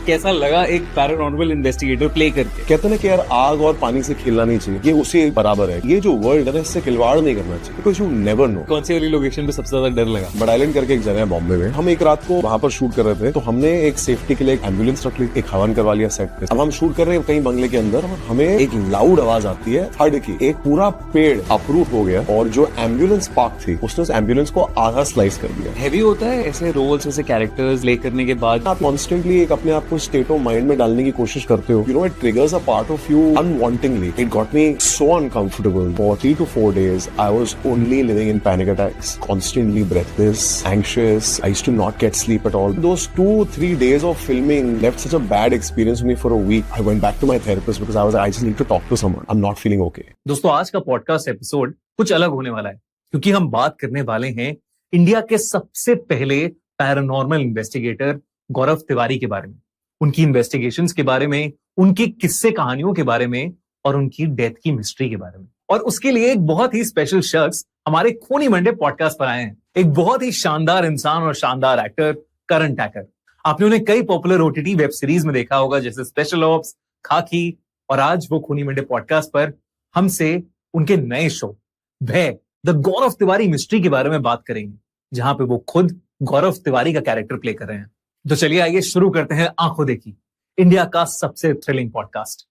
कैसा लगा एक पैरानॉर्मल इन्वेस्टिगेटर प्ले करके? कहते ना कि यार आग और पानी से खेलना नहीं चाहिए, ये उसी बराबर है। ये जो वर्ल्ड है इससे खिलवाड़ नहीं करना चाहिए, बिकॉज यू नेवर नो। कौन सी वाली लोकेशन पे सबसे ज्यादा डर लगा? बड आइलैंड करके एक जगह है बॉम्बे में। हम एक रात को वहां पर शूट कर रहे थे, तो हमने एक सेफ्टी के लिए एक एम्बुलेंस रख ली, एक हवन करवा लिया सेट पे। अब हम शूट कर रहे हैं कहीं बंगले के अंदर, और हमें एक लाउड आवाज आती है थर्ड की। एक पूरा पेड़ अपरूट हो गया और जो एम्बुलेंस पार्क थी उसने उस एम्बुलेंस को आधा स्लाइस कर दिया। हैवी होता है ऐसे रोल्स, ऐसे कैरेक्टर्स प्ले करने के बाद? आप कॉन्स्टेंटली एक अपने आप को स्टेट ऑफ माइंड में डालने की कोशिश करते हो। You know, it triggers a part of you unwantingly. It got me so uncomfortable for 3 to 4 days. I was only living in panic attacks, constantly breathless, anxious. I used to not get sleep at all. Those 2-3 days of filming left such a bad experience with me for a week. I went back to my therapist because I just need to talk to someone. I'm not feeling okay. दोस्तों, आज का podcast episode कुछ अलग होने वाला है, क्योंकि हम बात करने वाले हैं इंडिया के सबसे पहले पैरानॉर्मल इन्वेस्टिगेटर गौरव तिवारी के बारे में, उनकी इन्वेस्टिगेशंस के बारे में, उनकी किस्से कहानियों के बारे में और उनकी डेथ की मिस्ट्री के बारे में। और उसके लिए एक बहुत ही स्पेशल शख्स हमारे खूनी मंडे पॉडकास्ट पर आए हैं। एक बहुत ही शानदार इंसान और शानदार एक्टर, करण टैकर। आपने उन्हें कई पॉपुलर ओटीटी वेब सीरीज में देखा होगा, जैसे स्पेशल ऑप्स, खाकी, और आज वो खूनी मंडे पॉडकास्ट पर हमसे उनके नए शो भय, द गौरव तिवारी मिस्ट्री के बारे में बात करेंगे, जहां पे वो खुद गौरव तिवारी का कैरेक्टर प्ले कर रहे हैं। तो चलिए आइए शुरू करते हैं आंखों देखी, इंडिया का सबसे थ्रिलिंग पॉडकास्ट।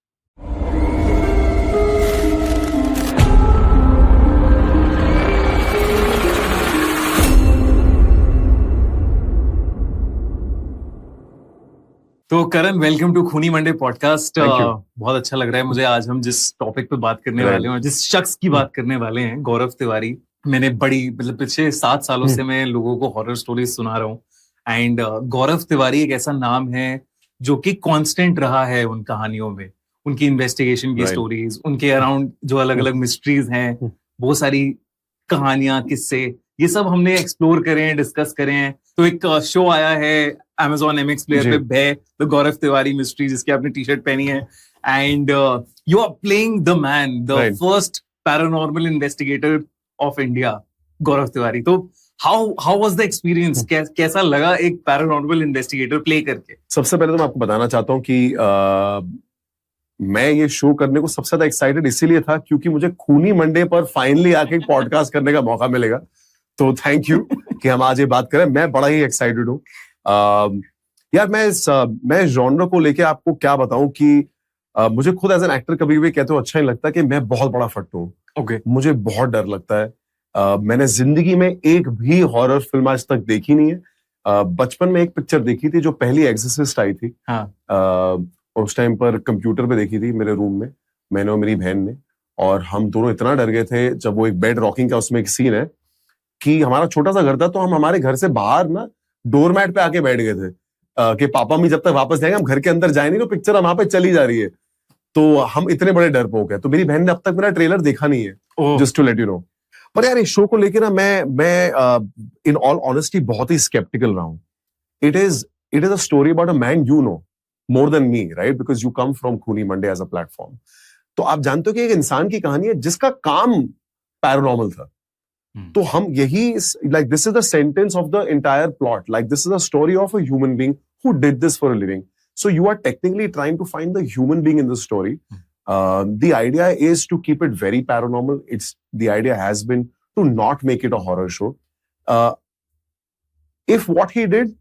तो करण, वेलकम टू खूनी मंडे पॉडकास्ट। बहुत अच्छा लग रहा है मुझे आज हम जिस टॉपिक पे बात करने वाले हैं और जिस शख्स की बात करने वाले हैं, गौरव तिवारी। मैंने पिछले 7 सालों से मैं लोगों को हॉरर स्टोरीज सुना रहा हूँ, एंड गौरव तिवारी एक ऐसा नाम है जो कि कांस्टेंट रहा है उन कहानियों में, उनकी इन्वेस्टिगेशन की स्टोरीज, उनके अराउंड जो अलग अलग मिस्ट्रीज हैं, बहुत सारी कहानियां, किस्से, ये सब हमने एक्सप्लोर करे हैं, डिस्कस करे हैं। तो एक शो आया है Amazon MX प्लेयर पे, भय, द गौरव तिवारी मिस्ट्री, जिसकी आपने टी शर्ट पहनी है, and you are playing the man, the first paranormal investigator of India, Gaurav Tiwari. तो हाउ वाज द एक्सपीरियंस? कैसा लगा एक पैरानॉर्मल इन्वेस्टिगेटर प्ले करके? सबसे पहले तो मैं आपको बताना चाहता हूँ कि मैं ये शो करने को सबसे ज्यादा एक्साइटेड इसीलिए था क्योंकि मुझे खूनी मंडे पर फाइनली आके पॉडकास्ट करने का मौका मिलेगा। तो थैंक यू कि हम आज ये बात करें। मैं बड़ा ही एक्साइटेड हूँ। यार मैं जॉनर को लेके आपको क्या बताऊं कि मुझे खुद एज एन एक्टर कभी भी कहते हो अच्छा नहीं लगता कि मैं बहुत बड़ा फट्टू हूँ। Okay. मुझे बहुत डर लगता है। मैंने जिंदगी में एक भी हॉरर फिल्म आज तक देखी नहीं है। बचपन में एक पिक्चर देखी थी जो पहली एग्जॉर्सिस्ट आई थी। हाँ. और उस टाइम पर कंप्यूटर पे देखी थी मेरे रूम में, मैंने और मेरी बहन ने, और हम दोनों इतना डर गए थे जब वो एक बेड रॉकिंग का उसमें एक सीन है कि हमारा छोटा सा घर था, तो हम हमारे घर से बाहर ना डोरमैट पे आके बैठ गए थे कि पापा मम्मी जब तक वापस जाएंगे हम घर के अंदर जाए नहीं, तो पिक्चर वहां पे चली जा रही है। तो हम इतने बड़े डरपोक है। तो मेरी बहन ने अब तक मेरा ट्रेलर देखा नहीं है, just to let you know. पर यार इस शो को लेके ना मैं इन ऑल ऑनेस्टी बहुत ही स्केप्टिकल रहा हूं। It is a story about a man you know more than me, right? Because you come from खूनी मंडे एज अ प्लेटफॉर्म। तो आप जानते हो कि एक इंसान की कहानी है जिसका काम पैरानॉर्मल था। तो हम यही, like this is the sentence of the entire plot, like this is a story of a human being who did this for a living. So you are technically trying to find the human being in the story. The idea is to keep it very paranormal. The idea has been to not make it a horror show. If what he did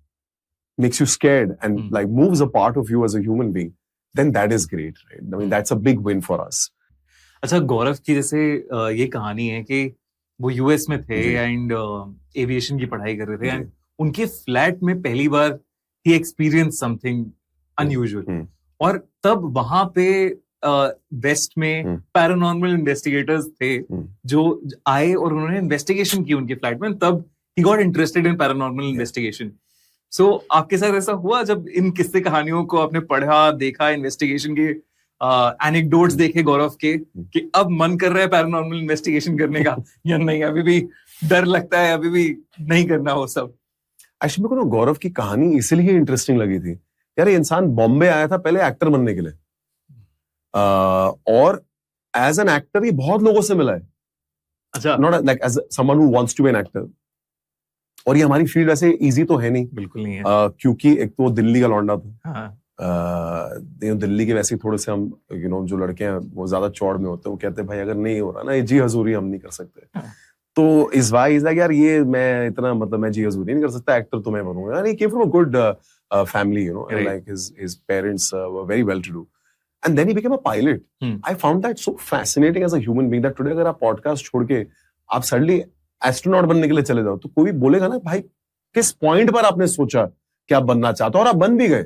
makes you scared and like moves a part of you as a human being, then that is great, right? I mean, that's a big win for us. अच्छा, गौरव की जैसे ये कहानी है कि वो US में थे एंड एविएशन की पढ़ाई कर रहे थे, एंड उनके फ्लैट में पहली बार ही एक्सपीरियंस समथिंग अनयूजुअल, और तब वहां पे वेस्ट में पैरानॉर्मल इन्वेस्टिगेटर्स थे जो आए और उन्होंने इन्वेस्टिगेशन की उनके फ्लैट में। तब he got interested in paranormal investigation. So आपके साथ ऐसा हुआ जब इन किस्से कहानियों को आपने पढ़ा, देखा, इन्वेस्टिगेशन के एनेक्डोट्स देखे गौरव के, कि अब मन कर रहा है पैरानॉर्मल इन्वेस्टिगेशन करने का, या नहीं अभी भी डर लगता है, अभी भी नहीं करना वो सब? एक्चुअली मेरे को ना गौरव की कहानी इसलिए इंटरेस्टिंग लगी थी। यार ये इंसान बॉम्बे आया था पहले एक्टर बनने के लिए, और एज एन एक्टर ये बहुत लोगों से मिला है। अच्छा, not like as someone who wants to be an actor. और ये हमारी फील्ड ऐसे इजी तो है नहीं, बिल्कुल नहीं है। क्योंकि एक तो दिल्ली का लौंडा था, दिल्ली के वैसे थोड़े से हम जो लड़के हैं वो ज्यादा चौड़ में होते हैं, वो कहते हैं भाई अगर नहीं हो रहा ना ये जी हजूरी हम नहीं कर सकते। तो इस वाइज लाइक यार ये मैं इतना मतलब मैं जी हजूरी नहीं कर सकता, एक्टर तो मैं बनूंगा। यार he came from a good family, like his parents were very well to do. And then he became a pilot. I found that so fascinating as a human being that today अगर आप podcast छोड़ के आप suddenly astronaut बनने के लिए चले जाओ तो कोई बोलेगा ना भाई किस पॉइंट पर आपने सोचा कि आप बनना चाहते हो, और आप बन भी गए।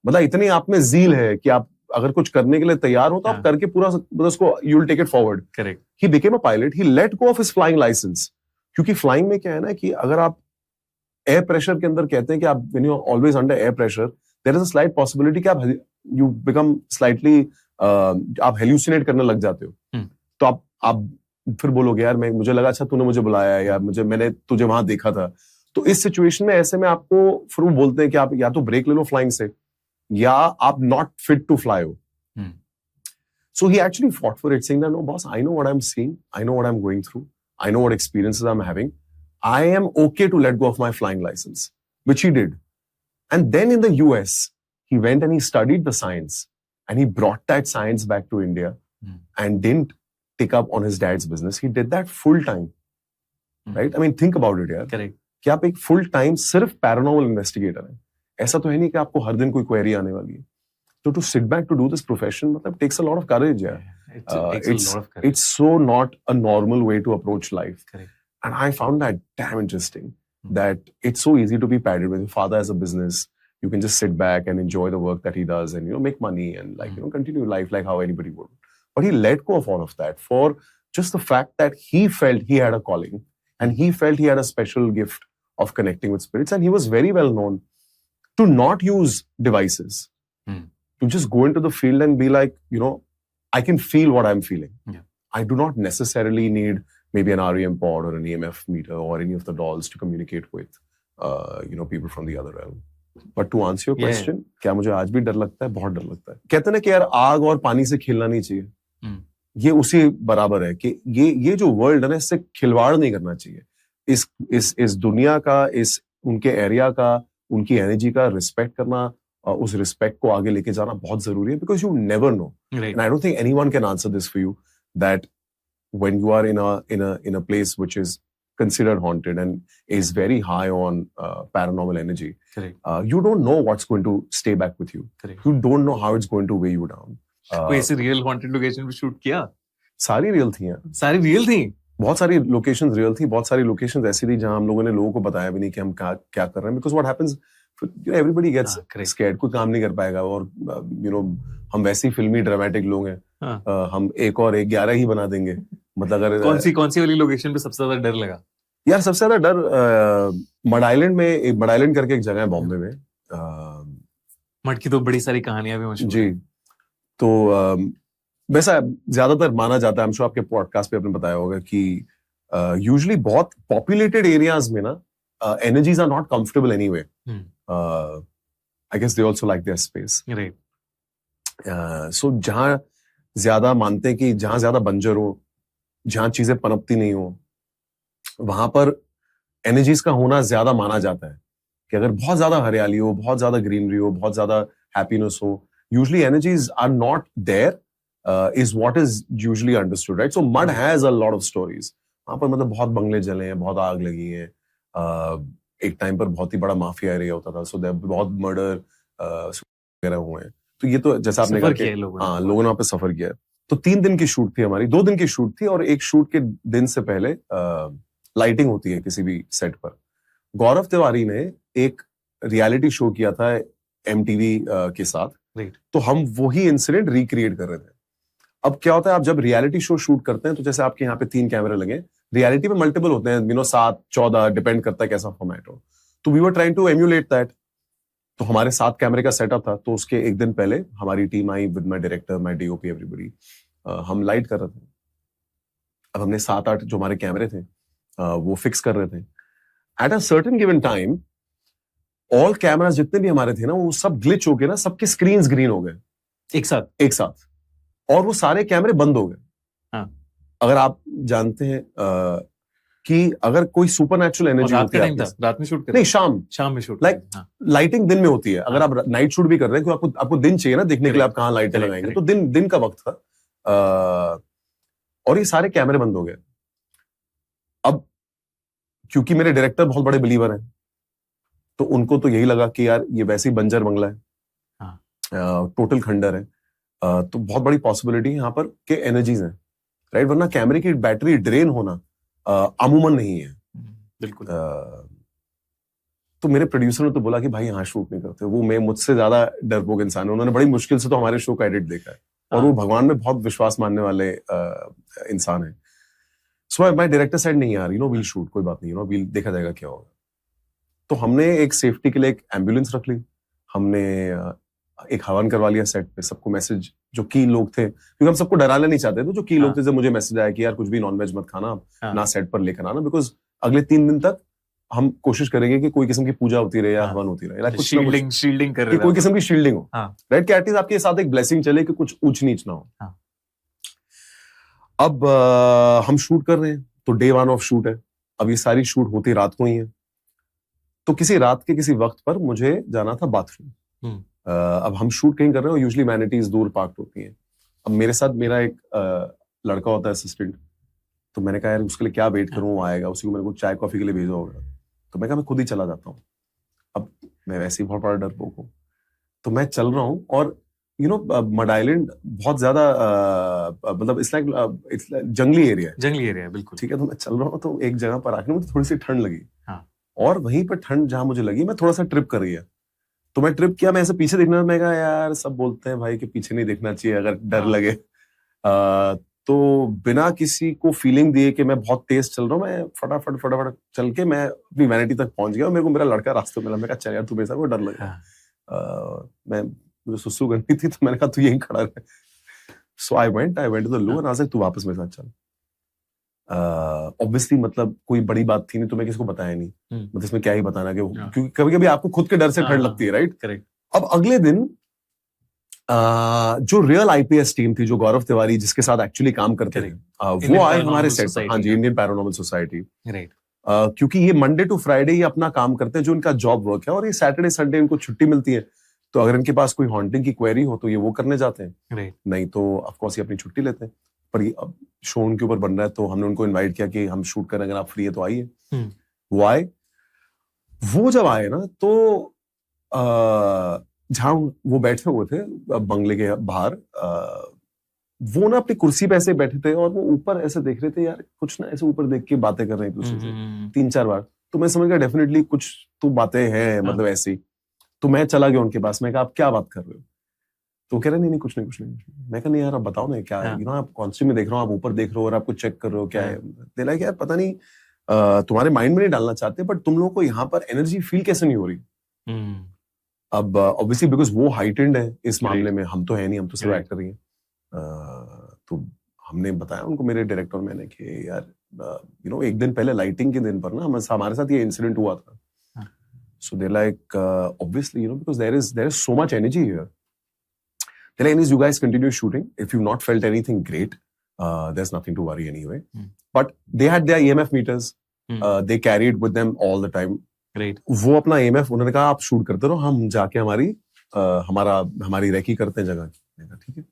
मतलब इतनी आप में ज़ील है कि आप अगर कुछ करने के लिए तैयार हो तो आप करके पूरा उसको you will take it forward. Correct. He became a pilot, he let go of his flying licence, क्योंकि फ्लाइंग में क्या है ना कि अगर आप एयर प्रेशर के अंदर कहते हैं कि आप when you are always under air pressure there is a slight possibility कि आप यू बिकम स्लाइटली आप हेल्यूसिनेट करने लग जाते हो। तो आप फिर बोलोगे यार मुझे लगा अच्छा तूने मुझे बुलाया या मैंने तुझे वहां देखा था। तो इस सिचुएशन में ऐसे में आपको फिर वो बोलते हैं कि आप या तो ब्रेक ले लो फ्लाइंग से या आप नॉट फिट टू फ्लाई हो। So he actually fought for it, saying that no boss, I know what I'm seeing, I know what I'm going through, I know what experiences I'm having, I am okay to let go of my flying license, which he did. And then in the US, he went and he studied the science and he brought that science back to India and didn't pick up on his dad's business. He did that full time, right? I mean, think about it, yaar. Correct. कि आप एक full time सिर्फ paranormal investigator हैं। ऐसा तो है नहीं कि आपको हर दिन कोई query आने वाली है। So to sit back to do this profession takes a lot of courage. Yeah, it takes a lot of courage. It's so not a normal way to approach life. Correct. And I found that damn interesting. That it's so easy to be padded when your father has a business. You can just sit back and enjoy the work that he does, and make money and continue life like how anybody would. But he let go of all of that for just the fact that he felt he had a calling and he felt he had a special gift of connecting with spirits, and he was very well known to not use devices. To just go into the field and be like, I can feel what I'm feeling. Yeah. I do not necessarily need maybe an REM pod or an EMF meter or any of the dolls to communicate with, people from the other realm. But to answer your question, क्या मुझे आज भी डर लगता है? बहुत डर लगता है। कहते ना कि यार आग और पानी से खेलना नहीं चाहिए। ये उसी बराबर है कि ये जो वर्ल्ड है ना इससे खिलवाड़ नहीं करना चाहिए। इस दुनिया का, इस उनके एरिया का, उनकी एनर्जी का रिस्पेक्ट करना, उस रिस्पेक्ट को आगे लेके जाना बहुत जरूरी है, because you never know. And I don't think anyone can answer this for you that when you are in a place which is considered haunted and is very high on paranormal energy. Correct. You don't know what's going to stay back with you. Correct. You don't know how it's going to weigh you down. कोई ऐसे real haunted location पे shoot किया? सारी real थी यार। सारी real थी? बहुत सारी लोकेशंस रियल थी, बहुत सारी लोकेशंस ऐसी थी जहां हम लोगों ने लोगों को बताया भी नहीं कि हम क्या कर रहे हैं, because what happens, everybody gets scared, कोई काम नहीं कर पाएगा, और हम वैसे ही फिल्मी ड्रामेटिक लोग हैं, हम एक और एक 11 ही बना देंगे। मतलब अगर कौन सी वाली लोकेशन पे सबसे ज्यादा डर लगा? यार सबसे ज्यादा डर मड आइलैंड करके एक जगह है बॉम्बे में। मड की तो बड़ी सारी कहानियां भी मशहूर जी। तो वैसा ज्यादातर माना जाता है, हम आपके पॉडकास्ट पे आपने बताया होगा कि यूजुअली बहुत पॉपुलेटेड एरियाज में ना energies are not comfortable anyway. I guess they also like their space. Right. So जहां ज्यादा मानते हैं कि जहां ज्यादा बंजर हो, जहां चीजें पनपती नहीं हो, वहां पर एनर्जीज का होना ज्यादा माना जाता है कि अगर बहुत ज्यादा हरियाली हो, बहुत ज्यादा ग्रीनरी हो, बहुत ज्यादा हैप्पीनेस हो, usually energies are not there is what is usually understood, right? So mud has a lot of stories. वहां पर मतलब बहुत बंगले जले हैं, बहुत आग लगी है, एक टाइम पर बहुत ही बड़ा माफिया एरिया होता था, सो बहुत मर्डर वगैरह हुए हैं। तो ये तो जैसा आपने कहा, हाँ, लोगों ने वहां पे सफर किया है। तो 3 दिन की शूट थी हमारी, 2 दिन की शूट थी, और एक शूट के दिन से पहले लाइटिंग होती है किसी भी सेट पर। गौरव तिवारी ने एक रियलिटी शो किया था MTV के साथ, तो हम वही इंसिडेंट रिक्रिएट कर रहे थे। अब क्या होता है, आप जब रियलिटी शो शूट करते हैं तो जैसे आपके यहाँ पे 3 कैमरे लगे, रियलिटी में मल्टीपल होते हैं, 7, 14, डिपेंड करता है कैसा फॉर्मेट हो। तो we were trying to emulate that. तो हमारे 7 कैमरे का सेटअप था, तो उसके एक दिन पहले हमारी team I with my director, my DOP, everybody. हम लाइट कर रहे थे। अब हमने 7-8 जो हमारे कैमरे थे वो फिक्स कर रहे थे। At a certain given time all cameras जितने भी हमारे थे ना, वो सब ग्लिच हो गए ना, सबके स्क्रीन्स ग्रीन हो गए एक साथ, और वो सारे कैमरे बंद हो गए। हाँ। अगर आप जानते हैं कि अगर कोई सुपर नेचुरल एनर्जी होती है, रात में शूट कर नहीं शाम में शूट, लाइक लाइटिंग दिन में होती है, अगर आप नाइट शूट भी कर रहे हैं क्योंकि आपको दिन चाहिए ना देखने के लिए, आप कहाँ लाइटें लगाएंगे, तो दिन का वक्त था और ये सारे कैमरे बंद हो गए। अब क्योंकि मेरे डायरेक्टर बहुत बड़े बिलीवर हैं, तो उनको तो यही लगा कि यार ये वैसे ही बंजर बंगला है, टोटल खंडर है, तो बहुत बड़ी पॉसिबिलिटी यहाँ पर के एनर्जीज हैं, राइट, वरना कैमरे की बैटरी ड्रेन होना अमूमन नहीं है। बिल्कुल। तो मेरे प्रोड्यूसर ने तो बोला कि भाई यहाँ शूट नहीं करते, वो मैं मुझसे ज्यादा डरपोक इंसान है, उन्होंने बड़ी मुश्किल से तो हमारे शो का एडिट देखा है, और वो भगवान में बहुत विश्वास मानने वाले इंसान है। सो माय डायरेक्टर साइड नहीं यार, वील शूट, कोई बात नहीं, वील देखा जाएगा क्या होगा। तो हमने एक सेफ्टी के लिए एक एम्बुलेंस रख ली, हमने एक हवन करवा लिया सेट पे, सबको मैसेज, जो की लोग थे, क्योंकि हम सबको डराना नहीं चाहते थे, जो की लोग थे, जब मुझे मैसेज आया कि यार कुछ भी नॉनवेज मत खाना, ना सेट पर लेकर आना, बिकॉज अगले 3 दिन तक हम कोशिश करेंगे कि कोई किस्म की पूजा होती रहे या हवन होती रहे, शील्डिंग कर रहे, कोई किस्म की शील्डिंग हो, राइट, कि एटलीस्ट आपके साथ एक ब्लेसिंग चले कि कुछ ऊंच नीच ना हो। अब हम शूट कर रहे हैं, तो डे 1 ऑफ शूट है, अब ये सारी शूट होती रात को ही है, तो किसी रात के किसी वक्त पर मुझे जाना था बाथरूम। अब हम शूट कहीं कर रहे हो, यूजुअली वैनिटीज दूर पार्क होती हैं। अब मेरे साथ मेरा एक लड़का होता है असिस्टेंट, तो मैंने कहा यार उसके लिए क्या वेट करूं, वो आएगा, उसी को मेरे को चाय कॉफी के लिए भेजा होगा, तो मैं कहा मैं खुद ही चला जाता हूँ। अब मैं वैसे ही बहुत बड़ा डरपोक हूँ, तो मैं चल रहा हूँ, और मड आइलैंड बहुत ज्यादा मतलब इट्स लाइक जंगली एरिया, बिल्कुल, ठीक है। तो मैं चल रहा हूँ, तो एक जगह पर आके मुझे थोड़ी सी ठंड लगी, और वहीं पर ठंड जहां मुझे लगी, मैं थोड़ा सा ट्रिप कर गया, तो मैं ट्रिप किया, मैं ऐसे पीछे देखना, मैं कहा यार सब बोलते हैं भाई कि पीछे नहीं देखना चाहिए अगर डर लगे, तो बिना किसी को फीलिंग दिए कि मैं बहुत तेज चल रहा हूँ, मैं फटाफट चल के मैं अपनी वैनिटी तक पहुंच गया, और मेरे को मेरा लड़का रास्ते में मिला, मैं कहा चल यार तू मेरे साथ, वो डर लगा, मुझे सुसु करनी थी, तो मैंने कहा तू यहीं खड़ा रहे, so I went to the loo, और तू वापस मेरे साथ चल। ऑब्वियसली मतलब कोई बड़ी बात थी नहीं, तो मैं किसको बताया नहीं, मतलब इसमें क्या ही बताना, क्योंकि कभी-कभी आपको खुद के डर से ठंड लगती है, राइट, करेक्ट। अब अगले दिन जो रियल आईपीएस टीम थी, जो गौरव तिवारी जिसके साथ एक्चुअली काम करते थे, वो आए हमारे सेट पर, हाँ जी, इंडियन पैरानॉर्मल सोसाइटी, राइट, क्योंकि ये मंडे टू फ्राइडे ही अपना काम करते हैं, जो इनका जॉब वर्क है, और ये सैटरडे संडे इनको छुट्टी मिलती है, तो अगर इनके पास कोई हॉन्टिंग की क्वेरी हो तो ये वो करने जाते हैं, राइट, नहीं तो ऑफकोर्स ये अपनी छुट्टी लेते हैं। पर ये अब शो उनके ऊपर बन रहा है, तो हमने उनको इनवाइट किया कि हम शूट करें, अगर आप फ्री है तो आइए। वो आए, वो जब आए ना, तो जहां वो बैठे हुए थे बंगले के बाहर, वो ना अपनी कुर्सी पे ऐसे बैठे थे, और वो ऊपर ऐसे देख रहे थे, यार कुछ ना ऐसे ऊपर देख के बातें कर रहे हैं दूसरे से 3-4 बार, तो मैं समझ गया डेफिनेटली कुछ तो बातें हैं, मतलब ऐसी। तो मैं चला गया उनके पास, मैं कहा आप क्या बात कर रहे हो, तो कह रहे नहीं कुछ नहीं। मैं कहा नहीं यार आप बताओ ना क्या है, आप कॉन्स्टेंट में देख रहा हूँ, आप ऊपर देख रहे हो और आप कुछ चेक कर रहे हो, क्या है? दे लाइक यार पता नहीं, तुम्हारे माइंड में नहीं डालना चाहते, बट तुम लोगों को यहाँ पर एनर्जी फील कैसे नहीं हो रही? अब ऑब्वियसली बिकॉज वो हाइटेंड है इस मामले में, हम तो है नहीं, हम तो सिर्फ एक्टर ही हैं। तो हमने बताया उनको, मेरे डायरेक्टर मैंने, कि यार एक दिन पहले लाइटिंग के दिन पर ना हमारे साथ ये इंसिडेंट हुआ था। So they're like, obviously, because there is so much energy here. They're like, you guys continue shooting. If you've not felt anything great, there's nothing to worry anyway. But they had their EMF meters. They carried with them all the time. Great. वो अपना EMF, उन्होंने कहा आप shoot करते रहो, हम जाके हमारी रेकी करते हैं जगह की। ठीक है।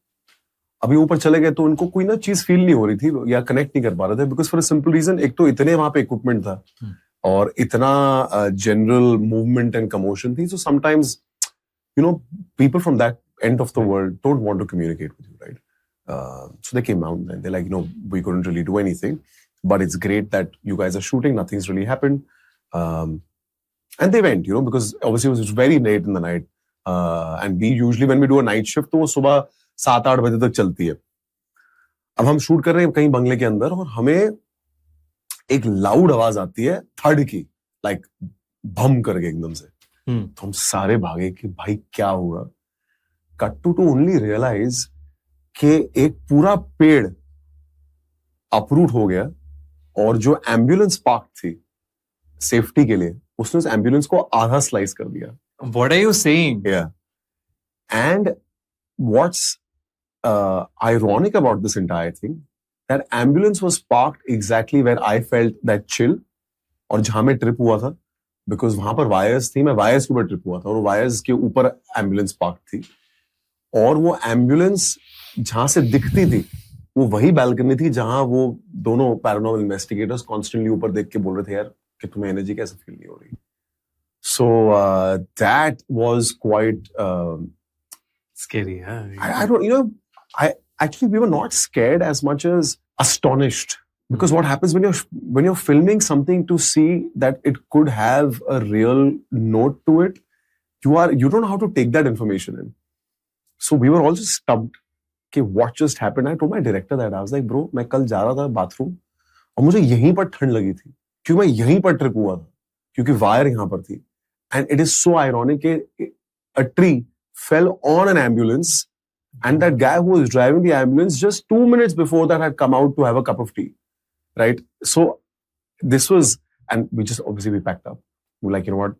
अभी ऊपर चले गए, तो उनको कोई ना चीज फील नहीं हो रही थी, या कनेक्ट नहीं कर पा रहे थे, because for a simple reason, एक तो इतने वहां पे इक्विपमेंट था, और इतना जनरल मूवमेंट एंड कमोशन थी, so sometimes people from that end of the world don't want to communicate with you, right? So they came out and they're like, we couldn't really do anything, but it's great that you guys are shooting, nothing's really happened. And they went, because obviously it was very late in the night, and we usually when we do a night shift, तो वो सुबह 7-8 बजे तक चलती है। अब हम shoot कर रहे हैं कहीं बंगले के अंदर, और हमें एक लाउड आवाज आती है थर्ड की, लाइक भम करके एकदम से। तो हम सारे भागे कि भाई क्या हुआ। कट टू ओनली रियलाइज कि एक पूरा पेड़ अपरूट हो गया, और जो एम्बुलेंस पार्क थी सेफ्टी के लिए, उसने उस एम्बुलेंस को आधा स्लाइस कर दिया। What are you saying? Yeah. And what's ironic about this entire thing that ambulance was parked exactly where I felt that chill, और जहां मैं ट्रिप हुआ था, बिकॉज वहां पर वायर्स थी, मैं वायर्स के ऊपर ट्रिप हुआ था और वायर्स के ऊपर एम्बुलेंस पार्क थी, और वो एम्बुलेंस जहां से दिखती थी वो वही बैल्कनी थी जहां वो दोनों पैरानॉर्मल इन्वेस्टिगेटर्स कॉन्स्टेंटली ऊपर देख के बोल रहे थे यार कि तुम्हें एनर्जी कैसे फील नहीं हो रही. So that was quite scary. I don't, I actually, we were not scared as much as astonished, because what happens when you're filming something to see that it could have a real note to it, you don't know how to take that information in. So we were all just stumped. कि what just happened? I told my director that I was like, bro, मैं कल जा रहा था bathroom और मुझे यहीं पर ठंड लगी थी क्योंकि मैं यहीं पर ट्रिप हुआ था क्योंकि वायर यहाँ पर थी. And it is so ironic कि a tree fell on an ambulance and that guy who was driving the ambulance just 2 minutes before that had come out to have a cup of tea, right? So this was, and we just obviously we packed up. We're like, you know what?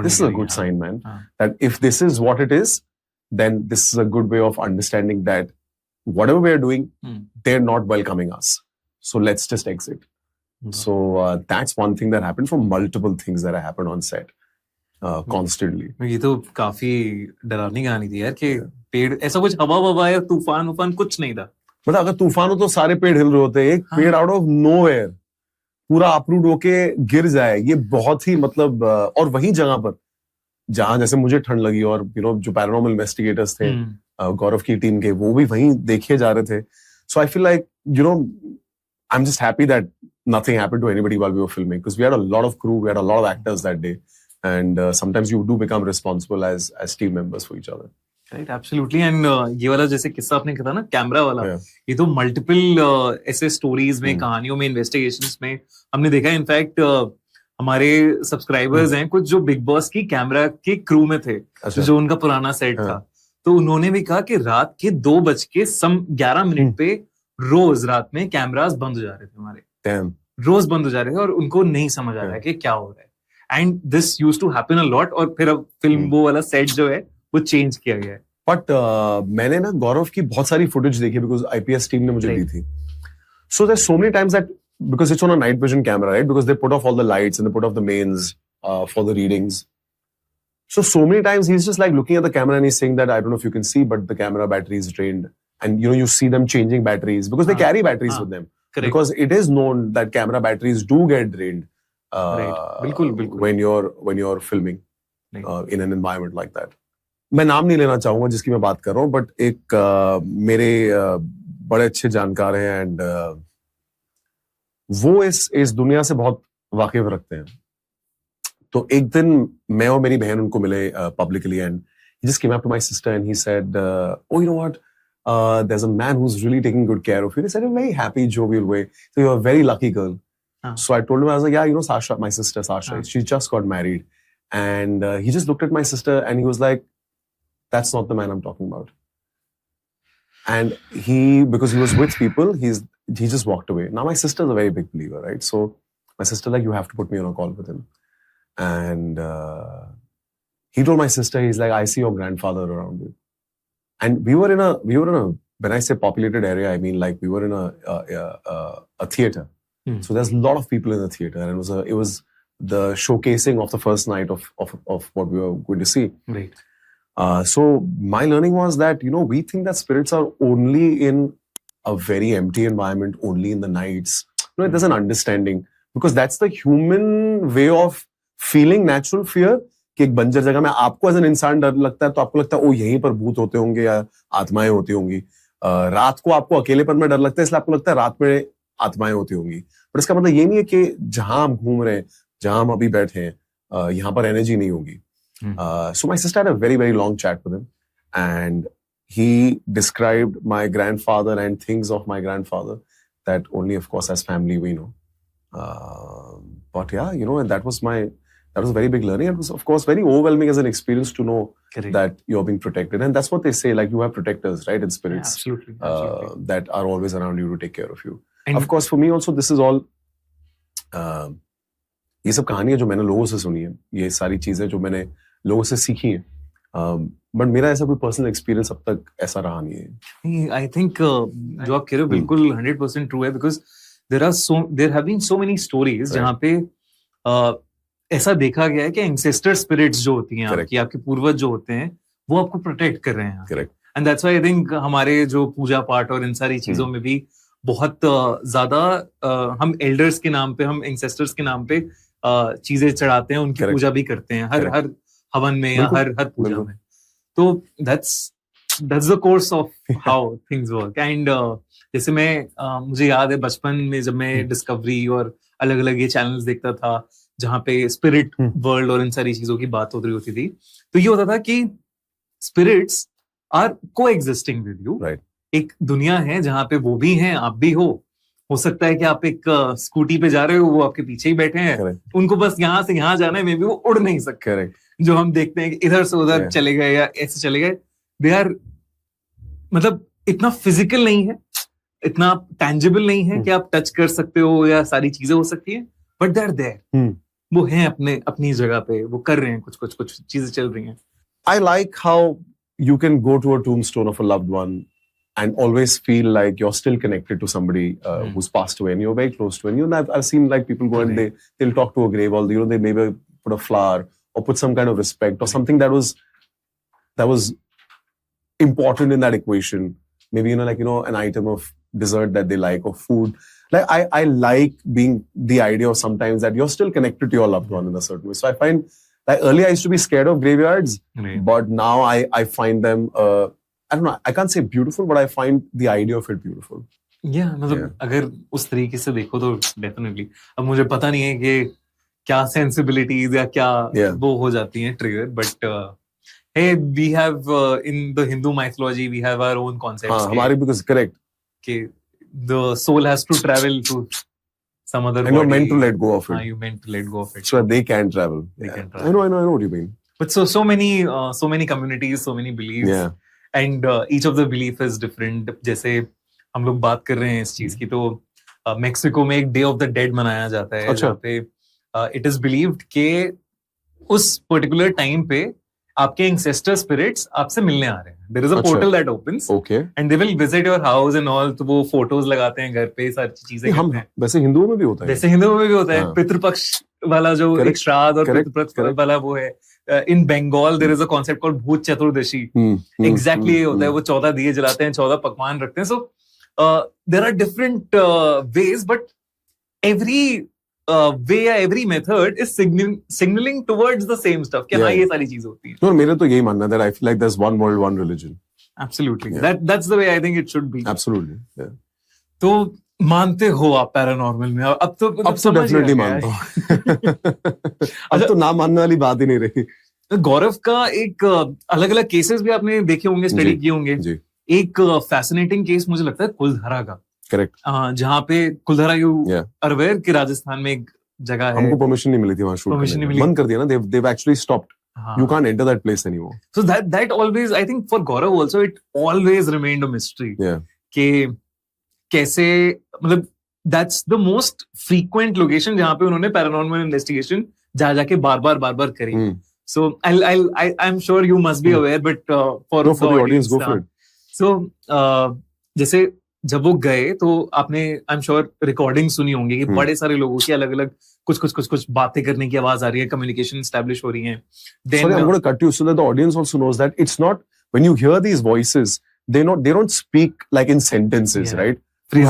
This is a good sign, man. That if this is what it is, then this is a good way of understanding that whatever we are doing, they're not welcoming us. So let's just exit. So that's one thing that happened, for multiple things that happened on set constantly. ये तो काफी डरावनी कहानी थी यार कि पेड़ ऐसा कुछ हवा या तूफान कुछ नहीं था. मतलब अगर तूफान हो तो सारे पेड़ हिल रहे होते, एक पेड़ आउट ऑफ नोवेयर पूरा अपरूट होके गिर जाए, ये बहुत ही मतलब, और वही जगह पर जहां जैसे मुझे ठंड लगी और जो पैरानॉर्मल इन्वेस्टिगेटर्स थे गौरव की टीम के, वो भी वहीं देखे जा रहे थे. So I feel like I am just happy that nothing happened to anybody while we were filming, because we had a lot of crew, we had a lot of actors that day, and sometimes you do become responsible as team members for each other. Right, absolutely. And ये वाला जैसे किस्सा आपने कहा ना camera वाला, ये तो मल्टीपल ऐसे स्टोरीज में, कहानियों में, इन्वेस्टिगेशंस में हमने देखा है. इनफैक्ट हमारे सब्सक्राइबर्स हैं कुछ जो बिग बॉस की कैमरा के क्रू में थे, जो उनका पुराना सेट था, तो उन्होंने भी कहा कि रात के 2:11 पे रोज रात में कैमरास बंद हो जा रहे थे हमारे. रोज बंद हो जा रहे थे और उनको नहीं समझ आ रहा है कि क्या हो रहा है. And this used to happen a lot. और फिर अब फिल्म वो वाला सेट जो है वो चेंज किया गया है. बट मैंने ना गौरव की बहुत सारी फुटेज देखी, बिकॉज आईपीएस टीम ने मुझे दी थी. So there so many times that, because it's on a night vision camera, right? Because they put off all the lights and they put off the mains for the readings. So many times he's just like looking at the camera and he's saying that, I don't know if you can see, but the camera battery is drained. And you see them changing batteries because they carry batteries with them. Correct. Because it is known that camera batteries do get drained when you're filming in an environment like that. मैं नाम नहीं लेना चाहूंगा जिसकी मैं बात कर रहा हूँ, बट एक मेरे बड़े अच्छे जानकार हैं एंड वो इस दुनिया से बहुत वाकिफ रखते हैं. तो एक दिन मैं और मेरी बहन उनको मिले publicly, and he just came up to my sister and he said, oh, you know what, there's a man who's really taking good care of you. He said in a very happy, jovial way, so you're a very lucky girl. So I told him, I was like, yeah, Sasha, my sister Sasha, she just got married. And he just looked at my sister and he was like, that's not the man I'm talking about. And because he was with people, he just walked away. Now my sister's a very big believer, right? So my sister like, you have to put me on a call with him. And he told my sister, he's like, I see your grandfather around you. And we were in a when I say populated area, I mean like we were in a theater. So there's a lot of people in the theater, and it was the showcasing of the first night of what we were going to see. Right. So my learning was that, we think that spirits are only in a very empty environment, only in the nights. There's an understanding, because that's the human way of feeling natural fear. कि एक बंजर जगह में आपको as N इंसान डर लगता है, तो आपको लगता है ओ यहीं पर भूत होते होंगे या आत्माएं होती होंगी. रात को आपको अकेलेपन में डर लगता है, इसलिए आपको लगता है रात में आत्माएं होती होंगी. पर इसका मतलब ये नहीं है कि जहां हम घूम रहे हैं, जहां हम अभी बैठे हैं, यहाँ पर एनर्जी नहीं होगी. So my sister had a very, very long chat with him, and he described my grandfather and things of my grandfather that only, of course, as family we know. But yeah, and that was a very big learning. It was, of course, very overwhelming as an experience to know that you're being protected. And that's what they say, like you have protectors, right, in spirits. Yeah, absolutely. That are always around you to take care of you. And of course, for me also, this is all, ये सब कहानियां जो मैंने लोगों से सुनी है, ये सारी चीजें जो मैंने लोगों से सीखी हैं, बट मेरा ऐसा कोई पर्सनल एक्सपीरियंस अब तक ऐसा रहा नहीं है. आई थिंक जो आप कह रहे हो बिल्कुल 100% ट्रू है, because there have been so many stories जहाँ पे ऐसा देखा गया है कि एंसेस्टर स्पिरिट्स जो होती हैं आपकी, आपके पूर्वज जो होते हैं, वो आपको प्रोटेक्ट कर रहे हैं. Correct. And that's why I think हमारे जो पूजा पाठ और इन सारी चीजों में भी बहुत ज्यादा हम एल्डर्स के नाम पे, हम एंसेस्टर्स के नाम पे चीजें चढ़ाते हैं, उनकी पूजा भी करते हैं हर हवन में या हर पूजा में. तो that's the course of how things work. And जैसे मुझे याद है बचपन में जब मैं डिस्कवरी और अलग अलग ये चैनल्स देखता था जहाँ पे स्पिरिट वर्ल्ड और इन सारी चीजों की बात होती थी, तो ये होता था कि स्पिरिट्स आर को एग्जिस्टिंग विद यू. एक दुनिया है जहाँ पे वो भी हैं, आप भी हो सकता है कि आप एक स्कूटी पे जा रहे हो, वो आपके पीछे ही बैठे हैं. उनको बस यहाँ से यहाँ जाना है, मे बी वो उड़ नहीं सकते. जो हम देखते हैं कि इधर से उधर चले गए या ऐसे चले गए, दे आर मतलब इतना फिजिकल नहीं है, इतना टैंजिबल नहीं है कि आप टच कर सकते हो या सारी चीजें हो सकती हैं, बट दे आर देयर. वो हैं अपनी जगह पे, वो कर रहे हैं, कुछ चीजें चल रही हैं. I like how you can go to a tombstone of a loved one and always feel like you're still connected to somebody who's passed away and you're very close to. And you know, I've seen like people go and they'll talk to a grave, or you know, they maybe put a flower or put some kind of respect or something that was important in that equation. Maybe, you know, like, you know, an item of dessert that they like or food. Like I like being the idea of sometimes that you're still connected to your loved one in a certain way. So I find like earlier I used to be scared of graveyards, but now I find them, I don't know, I can't say beautiful, but I find the idea of it beautiful. Yeah, मतलब अगर उस तरीके से देखो तो definitely. अब मुझे पता नहीं है कि क्या sensibilities या क्या वो हो जाती हैं trigger, but hey, we have in the Hindu mythology we have our own concepts. हाँ, हमारे because correct. कि the soul has to travel to some other body. And you're meant to let go of it. You're meant to let go of it. So they can travel. They can travel. I know what you mean. But so many communities, so many beliefs. Yeah. And each of the belief is different. जैसे हम लोग बात कर रहे हैं इस चीज की, तो मेक्सिको में एक डे ऑफ द डेड मनाया जाता है. जहाँ पे इट इज बिलीव्ड कि उस पर्टिकुलर टाइम पे आपके एंसेस्टर स्पिरिट्स आपसे मिलने आ रहे हैं. There is a portal that opens and they will visit your house and all. तो वो फोटोज लगाते हैं घर पे, सारी चीजें करते हैं. वैसे हिंदुओं में भी होता है. वैसे हिंदुओं में भी होता है. पितृपक्ष वाला जो एक श्राद्ध और पितृपक्ष वाला वो है. In Bengal there is a concept called Bhoot Chaturdashi. Exactly ये होता है. वो 14 दिए जलाते हैं, 14 पकवान रखते हैं. So there are different ways, but every way, every method is signaling towards the same stuff. कि हाँ ये सारी चीजें होती हैं. तो मेरा तो यही मानना है that I feel like there's one world, one religion. Absolutely. That's the way I think it should be. Absolutely. Yeah. तो मानते हो आप पैरानॉर्मल में? अब तो डेफिनेटली मानता हूँ. अब तो ना मानने वाली बात ही नहीं रही. गौरव का एक अलग अलग केसेस भी आपने देखे होंगे, स्टडी किए होंगे. एक फैसिनेटिंग केस मुझे लगता है कुलधरा का. करेक्ट. जहाँ पे कुलधरा यू अरवेर की राजस्थान में एक जगह है. हमको परमिशन नहीं मिली थी वहाँ शूट करने की. बंद कर दिया ना. They've actually stopped. You can't enter that place anymore. So that always, I think for Gaurav also, it always remained a mystery. Yeah. कि कैसे, मतलब that's the most frequent location जहाँ पे उन्होंने paranormal investigation जाके बार-बार करी. So I'm sure you must be aware, but for the audience, go for it. So जैसे जब वो गए तो आपने I'm sure recording सुनी होंगी कि बड़े सारे लोगों की अलग-अलग कुछ बातें करने की आवाज आ रही है, communication establish हो रही है. Sorry, I'm going to cut you so that the audience also knows that it's not, when you hear these voices, they don't speak like in sentences, right? You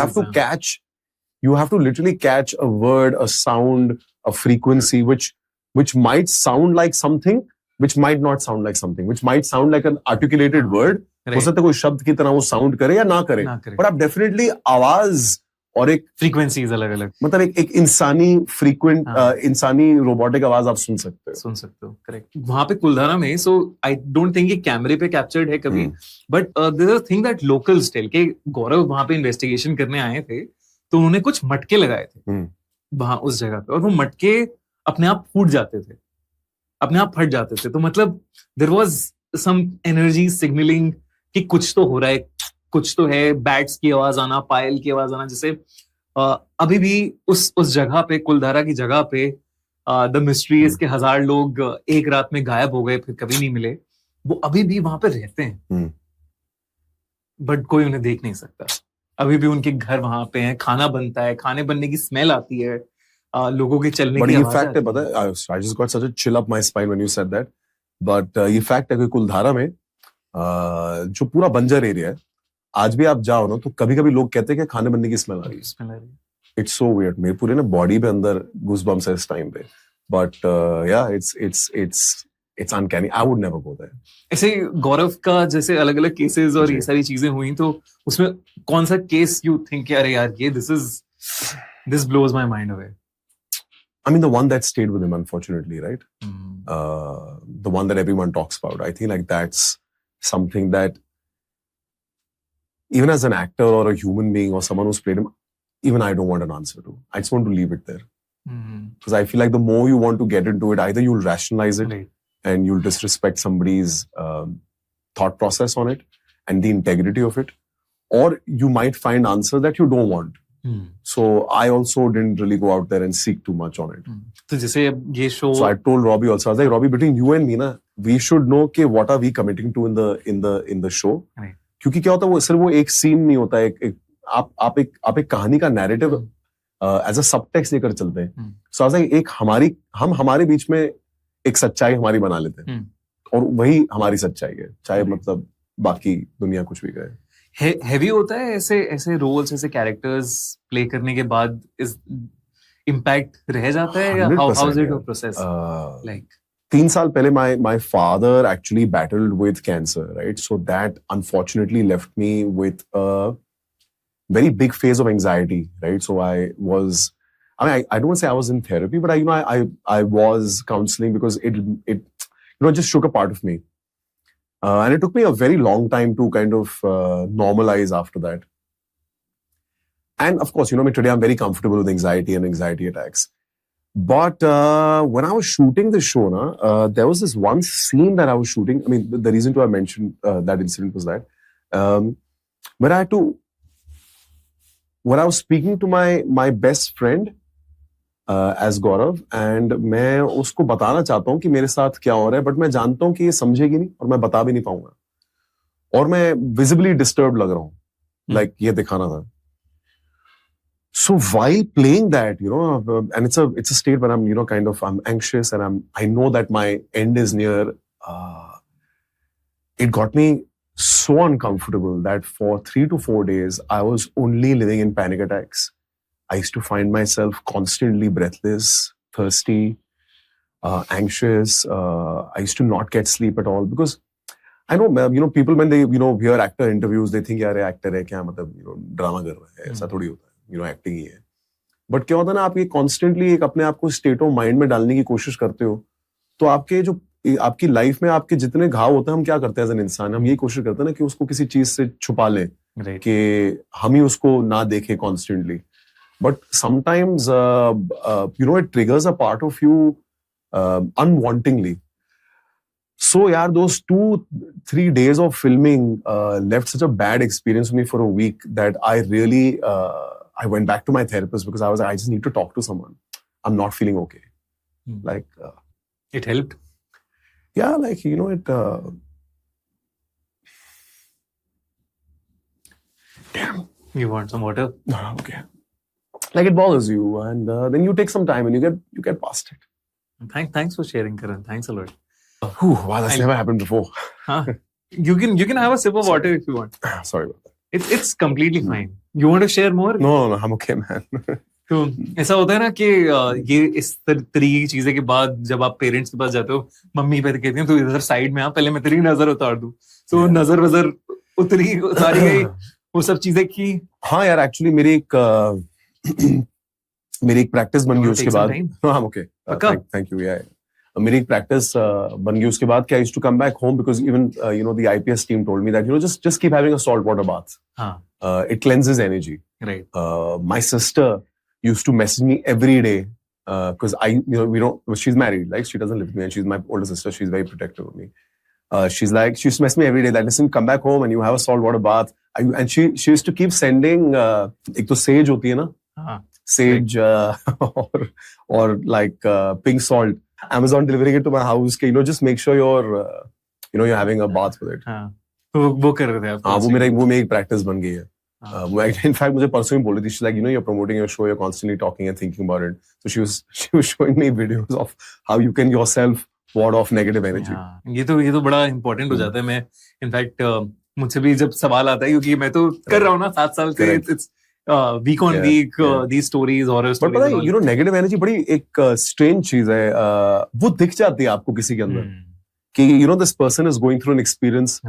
have to literally catch a word, a sound, a frequency, which might sound like something, which might not sound like something, which might sound like an articulated word. हो सकता है कोई शब्द की तरह वो sound करे या ना करे, but आप डेफिनेटली आवाज और एक फ्रीक्वेंसीज अलग-अलग, मतलब एक इंसानी फ्रीक्वेंट इंसानी रोबोटिक आवाज आप सुन सकते हो. करेक्ट. वहां पे कुलधरा में, सो आई डोंट थिंक ये कैमरे पे कैप्चर्ड है कभी, but there is a thing that locals tell के गौरव वहां पे इन्वेस्टिगेशन करने आए थे, तो उन्होंने कुछ मटके लगाए थे वहां उस जगह पे, और वो मटके अपने आप फूट जाते थे, अपने आप फट जाते थे. तो मतलब there was some energy signalling कि कुछ तो हो रहा है, कुछ तो है. बैट्स की आवाज आना, पायल की आवाज आना. जैसे अभी भी उस जगह पे, कुलधारा की जगह पे द मिस्ट्री इज के 1000 लोग एक रात में गायब हो गए, फिर कभी नहीं मिले. वो अभी भी वहां पे रहते हैं, बट कोई उन्हें देख नहीं सकता। अभी भी उनके घर वहां पे हैं, खाना बनता है, खाने बनने की स्मेल आती है, लोगों के चलने बट की ये आवाज फैक्ट है, आती पता है, I just got such a chill up my spine when you said that. But ये फैक्ट है कि कुलधारा में जो पूरा बंजर एरिया है, आज भी आप जाओ ना तो कभी कभी लोग कहते हैं कि खाने बनने की स्मेल आ रही है। स्मेल आ रही है। इट्स सो वियर्ड, मेरे पूरे ना बॉडी पे अंदर गूज़बम्प्स है इस टाइम पे। बट या it's uncanny, I would never go there. ऐसे गौरव का जैसे अलग अलग केसेस और जी। ये सारी चीजें हुई, तो उसमें कौन सा केस यू थिंक अरे यार ये this blows my mind away? I mean, the one that stayed with him, unfortunately, right? The one that everyone talks about. I think like that's something that even as an actor or a human being or someone who's played him, even I don't want an answer to. I just want to leave it there. Because I feel like the more you want to get into it, either you'll rationalize it Right. and you'll disrespect somebody's thought process on it and the integrity of it, or you might find answers that you don't want. So I also didn't really go out there and seek too much on it. तो जैसे अब ये show, So I told Robbie also, I was like, Robbie, between you and me, na, we should know कि what are we committing to in the show. Right. क्योंकि क्या होता है, वो सिर्फ वो एक सीन नहीं होता है, आप एक कहानी का नैरेटिव एज अ सबटेक्स्ट लेकर चलते हैं। So I was like, एक हमारे बीच में एक सच्चाई हमारी बना लेते हैं, और वही हमारी सच्चाई है, चाहे मतलब बाकी दुनिया कुछ भी कहे। हैवी होता है ऐसे रोल्स, ऐसे कैरेक्टर्स प्ले करने के बाद इस इम्पैक्ट रह जाता है, या how is it a process? Like 3 साल पहले my father actually battled with cancer, right? So that unfortunately left me with a very big phase of anxiety, right? So I don't want to say I was in therapy, but I was counseling because it just shook a part of me. And it took me a very long time to kind of normalize after that. And of course, today I'm very comfortable with anxiety and anxiety attacks. But when I was shooting the show, there was this one scene that I was shooting. I mean, the reason I mentioned that incident was that when I was speaking to my best friend as Gaurav, and मैं उसको बताना चाहता हूँ कि मेरे साथ क्या हो रहा है, बट मैं जानता हूँ कि ये समझेगी नहीं और मैं बता भी नहीं पाऊंगा, और मैं विजिबली डिस्टर्ब लग रहा हूँ, लाइक ये दिखाना था। So while playing that, and it's a state where I'm, I'm anxious and I know that my end is near. It got me so uncomfortable that for 3 to 4 days, I was only living in panic attacks. I used to find myself constantly breathless, thirsty, anxious. I used to not get sleep at all because I know, people when they, hear actor interviews, they think, यार actor है क्या, मतलब, drama कर रहा है, ऐसा थोड़ी होता है, acting ही है। But क्या होता है ना, आप ये constantly एक अपने आप को state of mind में डालने की कोशिश करते हो, तो आपकी लाइफ में आपके जितने घाव होते हैं, हम क्या करते हैं एज एन इंसान, हम यही कोशिश करते हैं ना कि उसको किसी चीज से छुपा लें, कि हम ही उसको ना देखें constantly. But sometimes, it triggers a part of you unwantingly. So, yeah, those 2-3 days of filming left such a bad experience for me for a week that I really, I went back to my therapist because I was like, I just need to talk to someone. I'm not feeling okay. Like, it helped? Yeah, like, it... Damn. You want some water? No, okay. Like, it bothers you, and then you take some time and you get past it. Thanks for sharing, Karan. Thanks a lot. Wow, that's never happened before. You can have a sip of water if you want. Sorry about that. It's completely fine. You want to share more? No, I'm okay, man. तो ऐसा होता है ना कि ये इस तरीके की चीजें के बाद जब आप पेरेंट्स के पास जाते हो, मम्मी पे कहती हैं तो इधर साइड में आ, पहले मैं तेरी नजर उतार दूं, तो नजर उतारी गई, वो सब चीजें की। हाँ यार, एक्चुअली मेरी एक प्रैक्टिस बन गई उसके बाद। हाँ, ओके, थैंक यू। यार मेरी एक प्रैक्टिस बन गई उसके बाद, कि I used to come back home because even the IPS team told me that just keep having a salt water bath. It cleanses energy. Right. My sister used to message me every day because she's married, like she doesn't live with me, and she's my older sister. She's very protective of me. She used to message me every day that, listen, come back home and you have a salt water bath. And she used to keep sending एक तो sage होती है ना, sage or like pink salt, Amazon delivering it to my house. Just make sure you're having a bath with it. हाँ, तो वो कर रहे थे आप? हाँ, वो मेरी प्रैक्टिस बन गई है. In fact, मुझे परसों ही बोल रही थी, she's like, you're promoting your show, you're constantly talking and thinking about it. So she was showing me videos of how you can yourself ward off negative energy. हाँ, ये तो बड़ा important हो जाता है. मैं इनफैक्ट मुझसे भी जब सवाल आता है, क्योंकि मैं तो कर रहा हूँ ना 7 साल से, it's week on week these stories, horror stories. But पता है, negative energy बड़ी एक strange चीज है. वो दिख जाती है आपको किसी के अंदर कि this person is going through an experience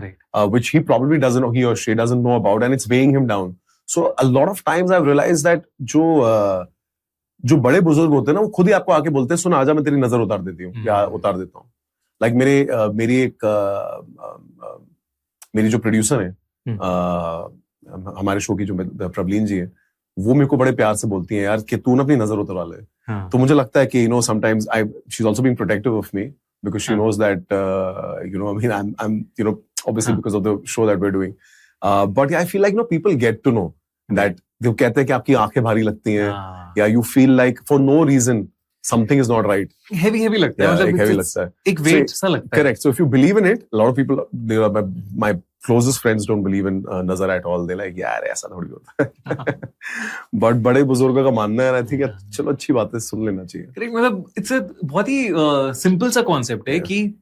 which he probably doesn't know, he or she doesn't know about, and it's weighing him down. So a lot of times I've realized that जो बड़े बुजुर्ग होते हैं ना, वो खुद ही आपको आके बोलते हैं, सुन आजा मैं तेरी नजर उतार देती हूँ या उतार देता हूँ. लाइक मेरी जो प्रोड्यूसर है हमारे शो की, जो प्रबलीन जी है, वो मेरे को बड़े प्यार से बोलती हैं, यार कि तू ना अपनी नजर उतरवा ले. तो मुझे लगता है कि sometimes she's also being protective of me because she knows that I mean I'm obviously because of the show that we're doing, but I feel like people get to know that वो कहते हैं कि आपकी आंखें भारी लगती हैं, या you feel like for no reason something is not right. Heavy लगता है, मतलब heavy लगता है, एक weight सा लगता है. Correct. So if you believe in it, a lot of people, my closest friends don't believe in nazar at all. They're like, यार ऐसा थोड़ी होता है. But बड़े बुजुर्गों का मानना है, I think चलो अच्छी बात है, सुन लेना चाहिए. Correct, मतलब it's a बहुत ही simple सा concept है कि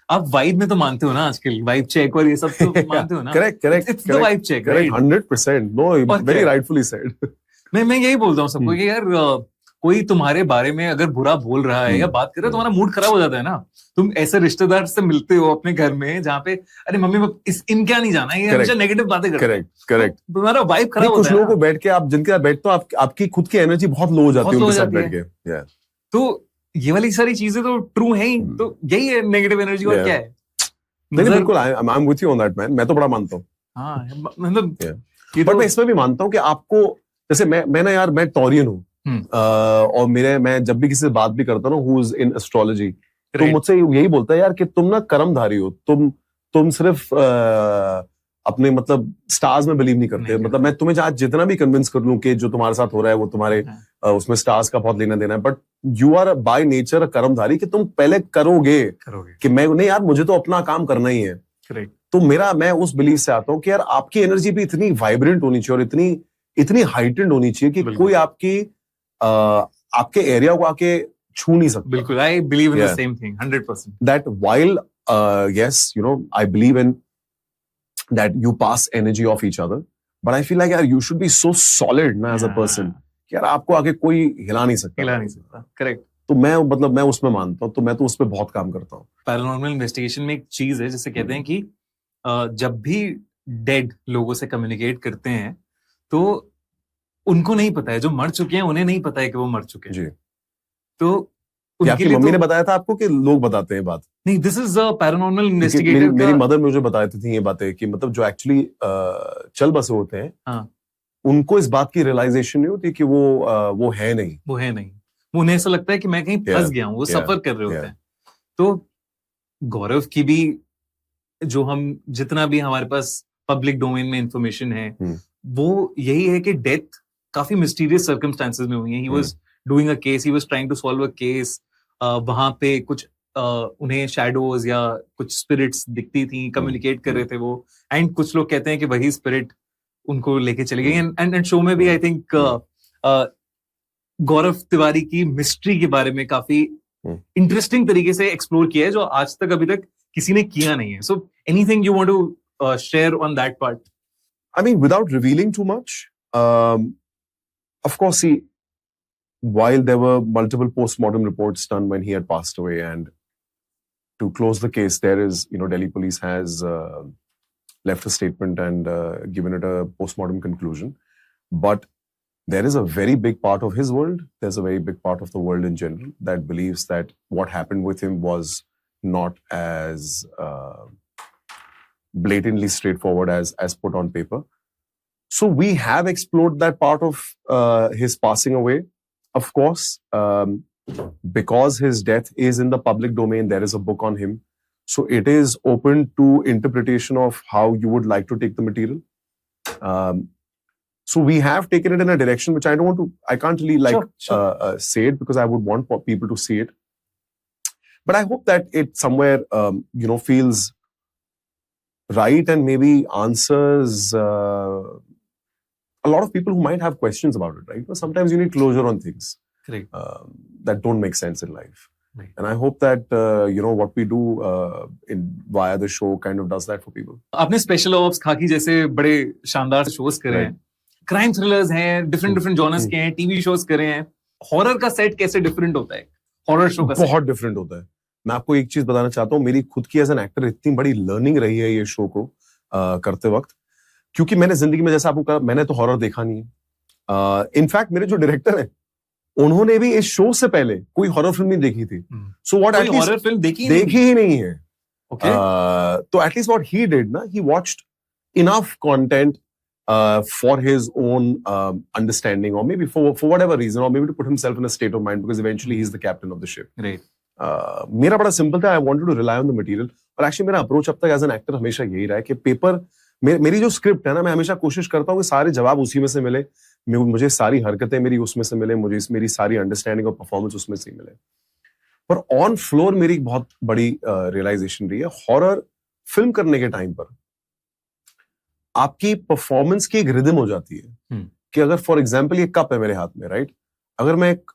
आप वाइब में तो मानते हो ना आजकल, वाइब चेक और ये सब तो मानते हो ना. Correct. It's the vibe check, right? 100%. No, very rightfully said. मैं यही बोलता हूँ सबको कि यार कोई तुम्हारे बारे में अगर बुरा बोल रहा है या बात कर रहा है, तुम्हारा मूड खराब हो जाता है ना. तुम ऐसे रिश्तेदार से मिलते हो अपने घर में जहाँ पे अरे मम्मी इन क्या नहीं जाना, ये हमेशा नेगेटिव बातें करते हैं. करेक्ट. तुम्हारा वाइब खराब होता है. कुछ लोगों को बैठ के आप जिनके साथ बैठते हो, आपकी खुद की एनर्जी बहुत लो हो जाती है उनके साथ बैठ के. तो ये वाली सारी चीजें तो ट्रू है ही. तो यही है नेगेटिव एनर्जी, और क्या है. नहीं बिल्कुल, I am with you on that man. मैं तो बड़ा मानता हूँ. हाँ, मतलब बट मैं इसमें भी मानता हूँ कि आपको, जैसे मैं ना यार, मैं टॉरियन हूँ, और मैं जब भी किसी से बात भी करता हूँ हु इज इन एस्ट्रोलॉजी, तो मुझसे यही बोलता है यार कि तुम ना कर्मधारी हो, तुम सिर्फ अपने मतलब स्टार्स में बिलीव नहीं करते. मतलब मैं तुम्हें आज जितना भी कन्विंस कर लूं कि जो तुम्हारे साथ हो रहा है वो तुम्हारे उसमें स्टार्स का बहुत लेना देना है, but you are by nature कर्मधारी, कि तुम पहले करोगे कि मैं नहीं यार, मुझे तो अपना काम करना ही है. तो मैं उस बिलीव से आता हूँ कि यार आपकी एनर्जी भी इतनी वाइब्रेंट होनी चाहिए और इतनी हाइटेंड होनी चाहिए कि कोई आपके एरिया को आके छू नहीं सकता. बिल्कुल, I believe in the same thing 100%. That while yes, I believe in that you pass energy off each other, but I feel like यार you should be so solid ना as a person कि यार आपको आगे कोई हिला नहीं सकता. करेक्ट. तो मैं उसमें मानता हूँ, तो मैं तो उस पर बहुत काम करता हूँ. पैरानॉर्मल इन्वेस्टिगेशन में एक चीज है जिसे कहते हैं कि जब भी डेड लोगों से कम्युनिकेट करते हैं तो उनको नहीं पता है, जो मर चुके हैं उन्हें नहीं पता है कि वो मर चुके हैं. तो आपकी मम्मी ने बताया था आपको कि लोग बताते हैं बात? नहीं, this is a paranormal investigator. मेरी मदर मुझे बताती थी ये बातें कि मतलब जो एक्चुअली चल बसे होते हैं, उनको इस बात की रियलाइजेशन नहीं होती कि वो है नहीं. वो उन्हें ऐसा लगता है कि मैं कहीं फंस गया हूँ, वो सफर कर रहे होते हैं. तो गौरव की भी जो हम जितना भी हमारे पास पब्लिक डोमेन में इंफॉर्मेशन है, वो यही है कि डेथ काफी मिस्टीरियस सर्कमस्टांसेस में हुई है. He was doing a case, he was trying to solve a case. वहां पे कुछ उन्हें शैडोज या कुछ स्पिरिट्स दिखती थी, कम्युनिकेट कर रहे थे वो, एंड कुछ लोग कहते हैं कि वही स्पिरिट उनको लेके चली गई. एंड शो में भी आई थिंक गौरव तिवारी की मिस्ट्री के बारे में काफी इंटरेस्टिंग तरीके से एक्सप्लोर किया है, जो आज तक अभी तक किसी ने किया नहीं है. So anything you want to share on that part? I mean, without revealing too much, of course, while there were multiple post-mortem reports done when he had passed away, and to close the case, there is, Delhi police has left a statement and given it a post-mortem conclusion. But there is a very big part of his world, there's a very big part of the world in general that believes that what happened with him was not as blatantly straightforward as put on paper. So we have explored that part of his passing away. Of course, because his death is in the public domain, there is a book on him. So it is open to interpretation of how you would like to take the material. So we have taken it in a direction which I can't really say it because I would want people to see it. But I hope that it somewhere, feels right and maybe answers a lot of people who might have questions about it, right? But sometimes you need closure on things that don't make sense in life. Right. And I hope that what we do via the show kind of does that for people. आपने special ops, खाकी जैसे बड़े शानदार shows करे हैं, crime thrillers हैं, different genres के हैं, टीवी शोज करे हैं. हॉरर का सेट कैसे डिफरेंट होता है? हॉरर शो का बहुत डिफरेंट होता है. मैं आपको एक चीज बताना चाहता हूँ, मेरी खुद की एज एन एक्टर इतनी बड़ी लर्निंग रही है ये शो को करते वक्त, क्योंकि मैंने जिंदगी में, जैसा आपको कहा, मैंने तो हॉरर देखा नहीं है. इनफैक्ट मेरे जो डायरेक्टर है उन्होंने भी इस शो से पहले कोई हॉरर फिल्म नहीं देखी थी. So what at least horror film देखी ही नहीं है. Okay. तो एटलीस्ट व्हाट ही डिड ना, he watched enough content for his own understanding, or maybe for whatever reason, or maybe to put himself in a state of mind, because eventually he's the captain of the ship. Right. मेरा बड़ा simple था, I wanted to rely on the material. और actually मेरा approach अब तक as an actor हमेशा यही रहा है कि पेपर, मेरी जो स्क्रिप्ट है ना, मैं हमेशा कोशिश करता हूँ कि सारे जवाब उसी में से मिले, मुझे सारी हरकतें मेरी उसमें से मिले, मुझे मेरी सारी अंडरस्टैंडिंग और परफॉर्मेंस उसमें से मिले. पर ऑन फ्लोर मेरी बहुत बड़ी रियलाइजेशन रही है, हॉरर फिल्म करने के टाइम पर आपकी परफॉर्मेंस की एक रिदम हो जाती है कि अगर फॉर एग्जांपल ये कप है मेरे हाथ में, राइट, अगर मैं एक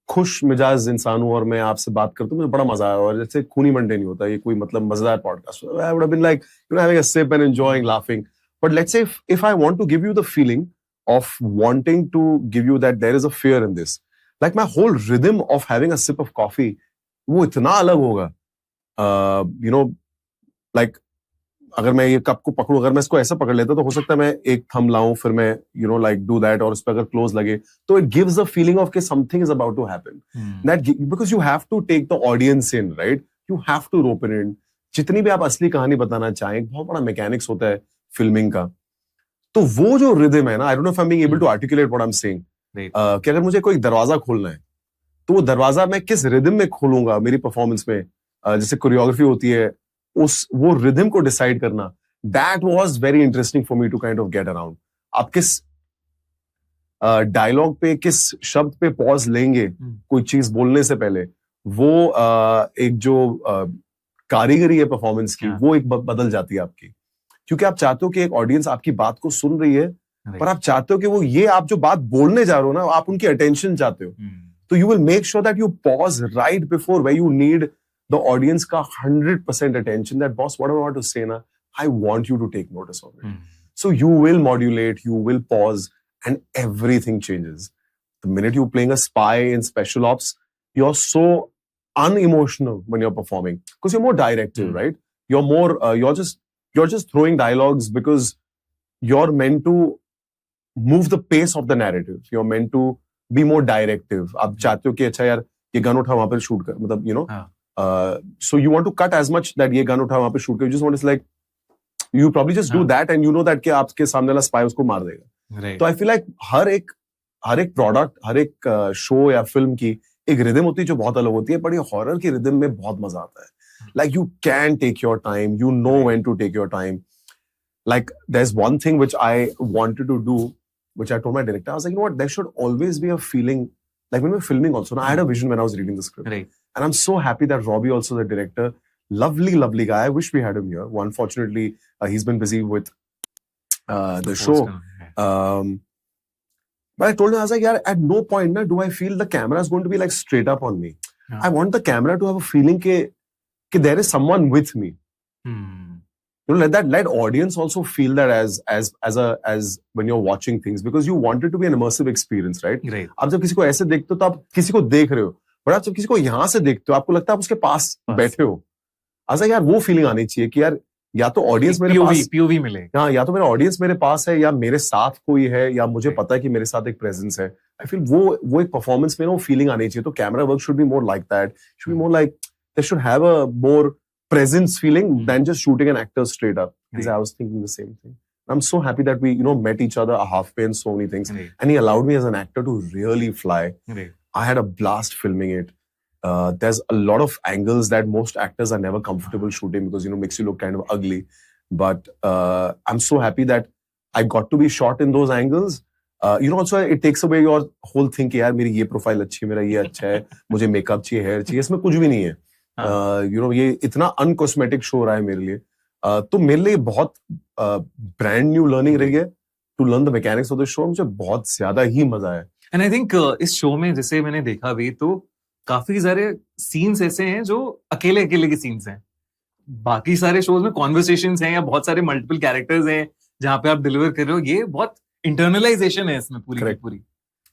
खुश मिजाज इंसान हूं और मैं आपसे बात करता हूं, मुझे बड़ा मजा आया, और जैसे खूनी मंडे नहीं होता, ये कोई मतलब मजेदार podcast, I would have been like having a sip and enjoying laughing. But let's say if I want to give you the feeling of wanting to give you that there is a fear in this, like my whole rhythm of having a sip of coffee, वो इतना अलग होगा. Like अगर मैं ये cup को पकड़ूं, अगर मैं इसको ऐसा पकड़ लेता तो हो सकता है मैं एक थंब लाऊं, फिर मैं लाइक डू दैट, और उस पर अगर क्लोज लगे तो it gives a feeling of कि something is about to happen. That because you have to take the audience in, right, you have to rope it in. जितनी भी आप असली कहानी बताना चाहें, बहुत बड़ा मैकेनिक्स होता है फिल्मिंग का. तो वो जो रिदम है ना, I don't know if I am being able to articulate what I am saying, कि अगर मुझे कोई दरवाजा खोलना है तो वो दरवाजा मैं किस रिदम में खोलूंगा मेरी परफॉर्मेंस में, जैसे कोरियोग्राफी होती है, वो रिदम को डिसाइड करना, that was very interesting for me to kind of get around. आप किस डायलॉग पे, किस शब्द पे पॉज लेंगे कोई चीज बोलने से पहले, वो एक जो कारीगरी है परफॉर्मेंस की, वो एक बदल जाती है आपकी, क्योंकि आप चाहते हो कि एक ऑडियंस आपकी बात को सुन रही है, पर आप चाहते हो कि वो ये आप जो बात बोलने जा रहे हो ना, आप उनकी अटेंशन चाहते हो. तो you will make sure that you pause right before where you need the audience ka 100% attention, that boss, what I want to say na, I want you to take notice of it. So you will modulate, you will pause, and everything changes. The minute you're playing a spy in special ops, you're so unemotional when you're performing, because you're more directive, right? You're more, you're just throwing dialogues because you're meant to move the pace of the narrative. You're meant to be more directive. आप चाहते हो कि अच्छा यार ये gun उठा वहां पर शूट कर, मतलब so you want to cut as much that ये गन उठा वहां पे शूट कर. You just want to like, you probably just do that and you know that कि आपके सामने वाला स्पाई उसको मार देगा. तो I feel like हर एक प्रोडक्ट, हर एक शो या फिल्म की एक रिदम होती है जो बहुत अलग होती है, पर ये हॉरर की रिदम में बहुत मजा आता है. Like you can take your time, you know when to take your time. Like there's one thing which I wanted to do, which I told my director, I was like, you know what, there should always be a feeling, like when we're filming also, I had a vision when I was reading the script. Right. And I'm so happy that Robbie, also the director, lovely guy. I wish we had him here. Unfortunately, he's been busy with the show. But I told him, I was like, yeah, at no point do I feel the camera is going to be like straight up on me. Yeah. I want the camera to have a feeling that there is someone with me. Let audience also feel that as when you're watching things, because you want it to be an immersive experience, right? Right. आप जब किसी को ऐसे देखते हो तो आप किसी को देख रहे हो, और आप जब किसी को यहां से देखते हो आपको लगता है आप उसके पास बैठे हो. ऐसा यार वो फीलिंग आनी चाहिए कि यार या तो ऑडियंस मेरे पास पीओवी मिले, हाँ, या तो मेरा ऑडियंस मेरे पास है, या मेरे साथ कोई है, या मुझे पता है कि मेरे साथ एक प्रेजेंस है. आई फील वो एक परफॉर्मेंस में ना वो फीलिंग आनी चाहिए. तो camera work should be more like that, should be more like they should have a more presence feeling than just shooting an actor straight up. Because I was thinking the same thing. I'm so happy that we met each other halfway in so many things, and he allowed me as an actor to really fly. I had a blast filming it. There's a lot of angles that most actors are never comfortable shooting because makes you look kind of ugly. But I'm so happy that I got to be shot in those angles. Also it takes away your whole thing कि यार मेरी ये profile अच्छी है, मेरा ये अच्छा है, मुझे मेकअप चाहिए, हेयर चाहिए, इसमें कुछ भी नहीं है. ये इतना अनकॉस्मेटिक शो रहा है मेरे लिए. तो मेरे लिए बहुत ब्रांड न्यू लर्निंग रही है to learn the mechanics of the show. मुझे बहुत ज्यादा ही मजा आया. एंड आई थिंक इस शो में जैसे मैंने देखा भी तो काफी सारे सीन्स ऐसे हैं जो अकेले अकेले के सीन्स हैं. बाकी सारे शोज में कॉन्वर्सेशंस हैं या बहुत सारे मल्टीपल कैरेक्टर्स हैं जहाँ पे आप डिलीवर कर रहे हो. ये बहुत इंटरनलाइजेशन है इसमें पूरी की पूरी.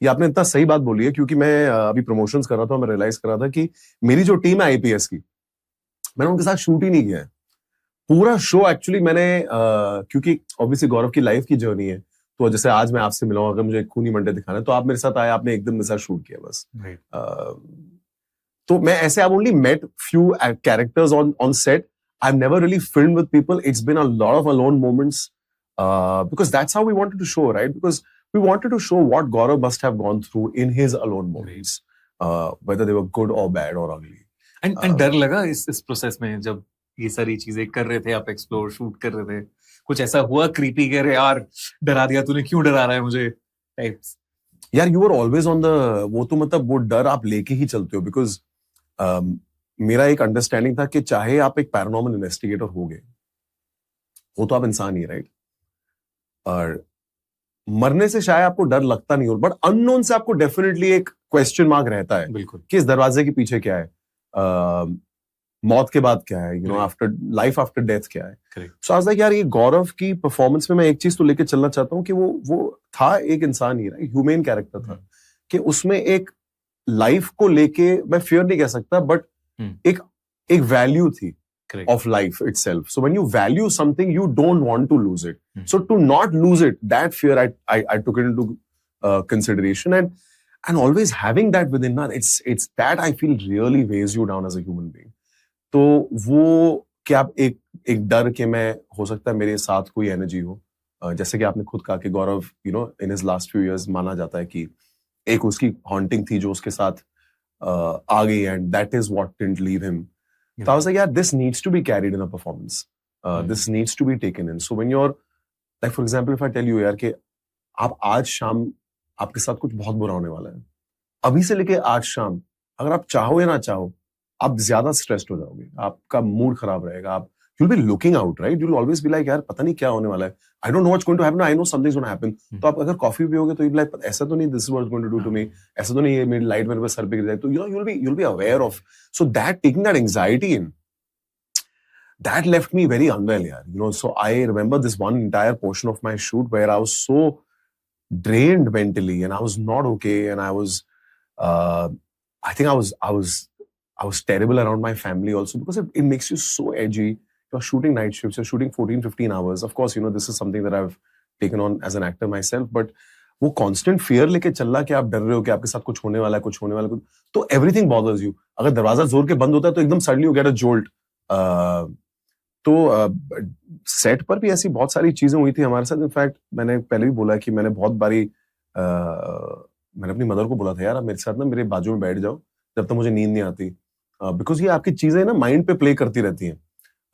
ये आपने इतना सही बात बोली है क्योंकि मैं अभी प्रमोशंस कर रहा था. मैं रियलाइज कर रहा था कि मेरी जो टीम है आईपीएस की, मैंने उनके साथ शूट ही नहीं किया है. पूरा शो एक्चुअली मैंने क्योंकि ऑब्वियसली गौरव की लाइफ की जर्नी है, तो जैसे आज मैं आपसे मिला हूं, अगर मुझे खूनी मंडे दिखाना है तो आप मेरे साथ आए, आपने एकदम मेरे साथ शूट किया बस. तो मैं ऐसे I only met few characters on set. I've never really filmed with people. It's been a lot of alone moments because that's how we wanted to show, right? Because we wanted to show what Gaurav must have gone through in his alone moments, whether they were good or bad or ugly. And डर लगा इस process में जब ये सारी चीजें कर रहे थे, आप एक्सप्लोर शूट कर रहे थे, कुछ ऐसा हुआ क्रीपी कह रहे यार डरा दिया तूने, क्यों डरा रहा है मुझे टाइप्स? यार you were always on the, वो तो मतलब वो डर आप लेके ही चलते हो because मेरा एक अंडरस्टैंडिंग था कि चाहे आप एक पैरानॉर्मल इन्वेस्टिगेटर हो गए, वो तो आप इंसान ही, राइट? और मरने से शायद आपको डर लगता नहीं हो, बट अननोन से आपको डेफिनेटली एक क्वेश्चन मार्क रहता है. बिल्कुल. कि इस दरवाजे के पीछे क्या है, मौत के बाद क्या है, you know, after life after death क्या है. सो आई वाज लाइक यार ये गौरव की परफॉर्मेंस में मैं एक चीज तो लेके चलना चाहता हूँ कि वो था एक इंसान ही, राइट? ह्यूमन कैरेक्टर था कि उसमें एक लाइफ को लेके मैं फियर नहीं कह सकता, बट एक वैल्यू थी of life itself. So when you value something, you don't want to lose it. So to not lose it, that fear I took it into consideration, and always having that within us, it's that I feel really weighs you down as a human being. तो वो क्या आप एक डर के मैं हो सकता है मेरे साथ कोई एनर्जी हो, जैसे कि आपने खुद कहा कि Gaurav you know in his last few years माना जाता है कि एक उसकी हॉन्टिंग थी जो उसके साथ आ गई, and that is what didn't leave him. So I was like, yeah, this needs to be carried in a performance. This needs to be taken in. So when you're, like for example, if I tell you यार कि आप आज शाम आपके साथ कुछ बहुत बुरा होने वाला है, अभी से लेके आज शाम अगर आप चाहो या ना चाहो आप ज्यादा स्ट्रेस्ड हो जाओगे, आपका मूड खराब रहेगा, आप you'll be looking out, right? You'll always be like यार पता नहीं क्या होने वाला है, I don't know what's going to happen, I know something's going to happen. तो आप अगर कॉफी पियोगे तो you'll be like ऐसा तो नहीं, this is what's going to do to me, ऐसा तो नहीं ये मेरी लाइट मेरे पे सर पे गिर जाए. तो you know you'll be aware of, so that taking that anxiety in, that left me very unwell, yaar. You know, so I remember this one entire portion of my shoot where I was so drained mentally and I was not okay, and I was I think I was terrible around my family also because it makes you so edgy. You're shooting night shifts, you're shooting 14-15 hours. Of course, you know, this is something that I've taken on as an actor myself, but वो constant fear लेके चलना कि आप डर रहे हो कि आपके साथ कुछ होने वाला है, तो everything bothers you. अगर दरवाजा जोर के बंद होता है तो एकदम suddenly you get a jolt. तो सेट पर भी ऐसी बहुत सारी चीजें हुई थी हमारे साथ. इनफैक्ट मैंने पहले भी बोला कि मैंने बहुत बारी मैंने अपनी मदर को बोला था यार मेरे साथ ना मेरे बाजू में बैठ जाओ जब तक मुझे नींद नहीं आती, बिकॉज ये आपकी चीजें ना माइंड पे प्ले करती रहती हैं.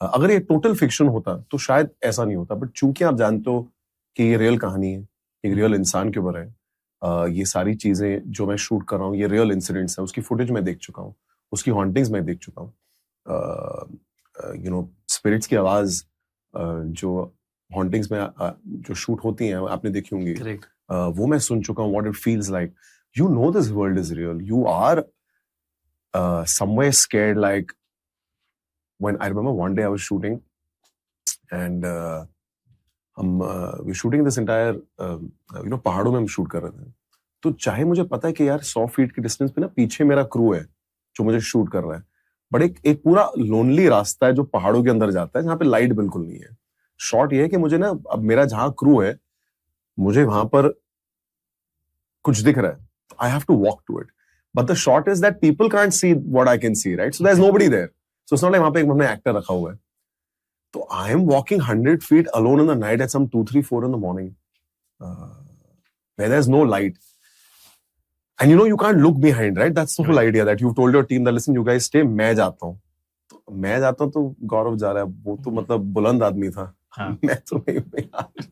अगर ये टोटल फिक्शन होता तो शायद ऐसा नहीं होता, बट चूंकि आप जानते हो कि ये रियल कहानी है, एक रियल इंसान के ऊपर है, ये सारी चीजें जो मैं शूट कर रहा हूँ ये रियल इंसिडेंट्स है, उसकी फुटेज मैं देख चुका हूँ, उसकी हॉन्टिंग्स मैं देख चुका हूँ. यू नो स्पिरिट्स की आवाज जो हॉन्टिंग्स में जो शूट होती हैं आपने देखी होंगी, वो मैं सुन चुका हूँ. What it feels like, you know this world is real, you are somewhere scared. Like when I remember one day I was shooting and we're shooting this entire you know पहाड़ों में हम शूट कर रहे थे. तो चाहे मुझे पता है कि यार 100 फीट की डिस्टेंस पे ना पीछे मेरा क्रू है जो मुझे शूट कर रहा है, बट एक पूरा लोनली रास्ता है जो पहाड़ों के अंदर जाता है जहाँ पे लाइट बिल्कुल नहीं है. शॉट ये है कि मुझे ना अब मेरा जहाँ क्रू है मुझे वहां पर कुछ दिख रहा है, I have to walk to it, but the shot is that people can't see what I can see, right? So there is nobody there, so it's not like वहां पे एक हमने एक्टर रखा हुआ है. तो I am walking 100 feet alone in the night at some 2-3-4 in the morning where there's no light. And you know, you can't look behind, right? That's the whole idea that you've told your team that, listen, you guys stay, मैं जाता हूँ. तो मैं जाता हूँ तो गौरव जा रहा है, वो तो मतलब बुलंद आदमी था. मैं तो नहीं यार.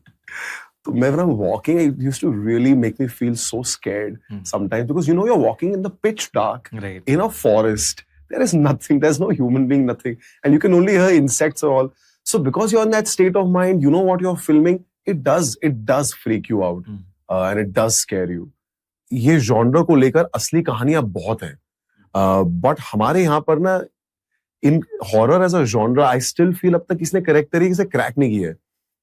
तो मैं when I'm walking, it used to really make me feel so scared sometimes because you know you're walking in the pitch dark in a forest. There is nothing, there's no human being, nothing. And you can only hear insects or all. So because you're in that state of mind, you know what you're filming, it does freak you out, and it does scare you. ये genre को लेकर असली कहानियां बहुत हैं, but हमारे यहाँ पर ना in horror as a genre, I still feel अब तक इसने correct तरीके से crack नहीं किया है.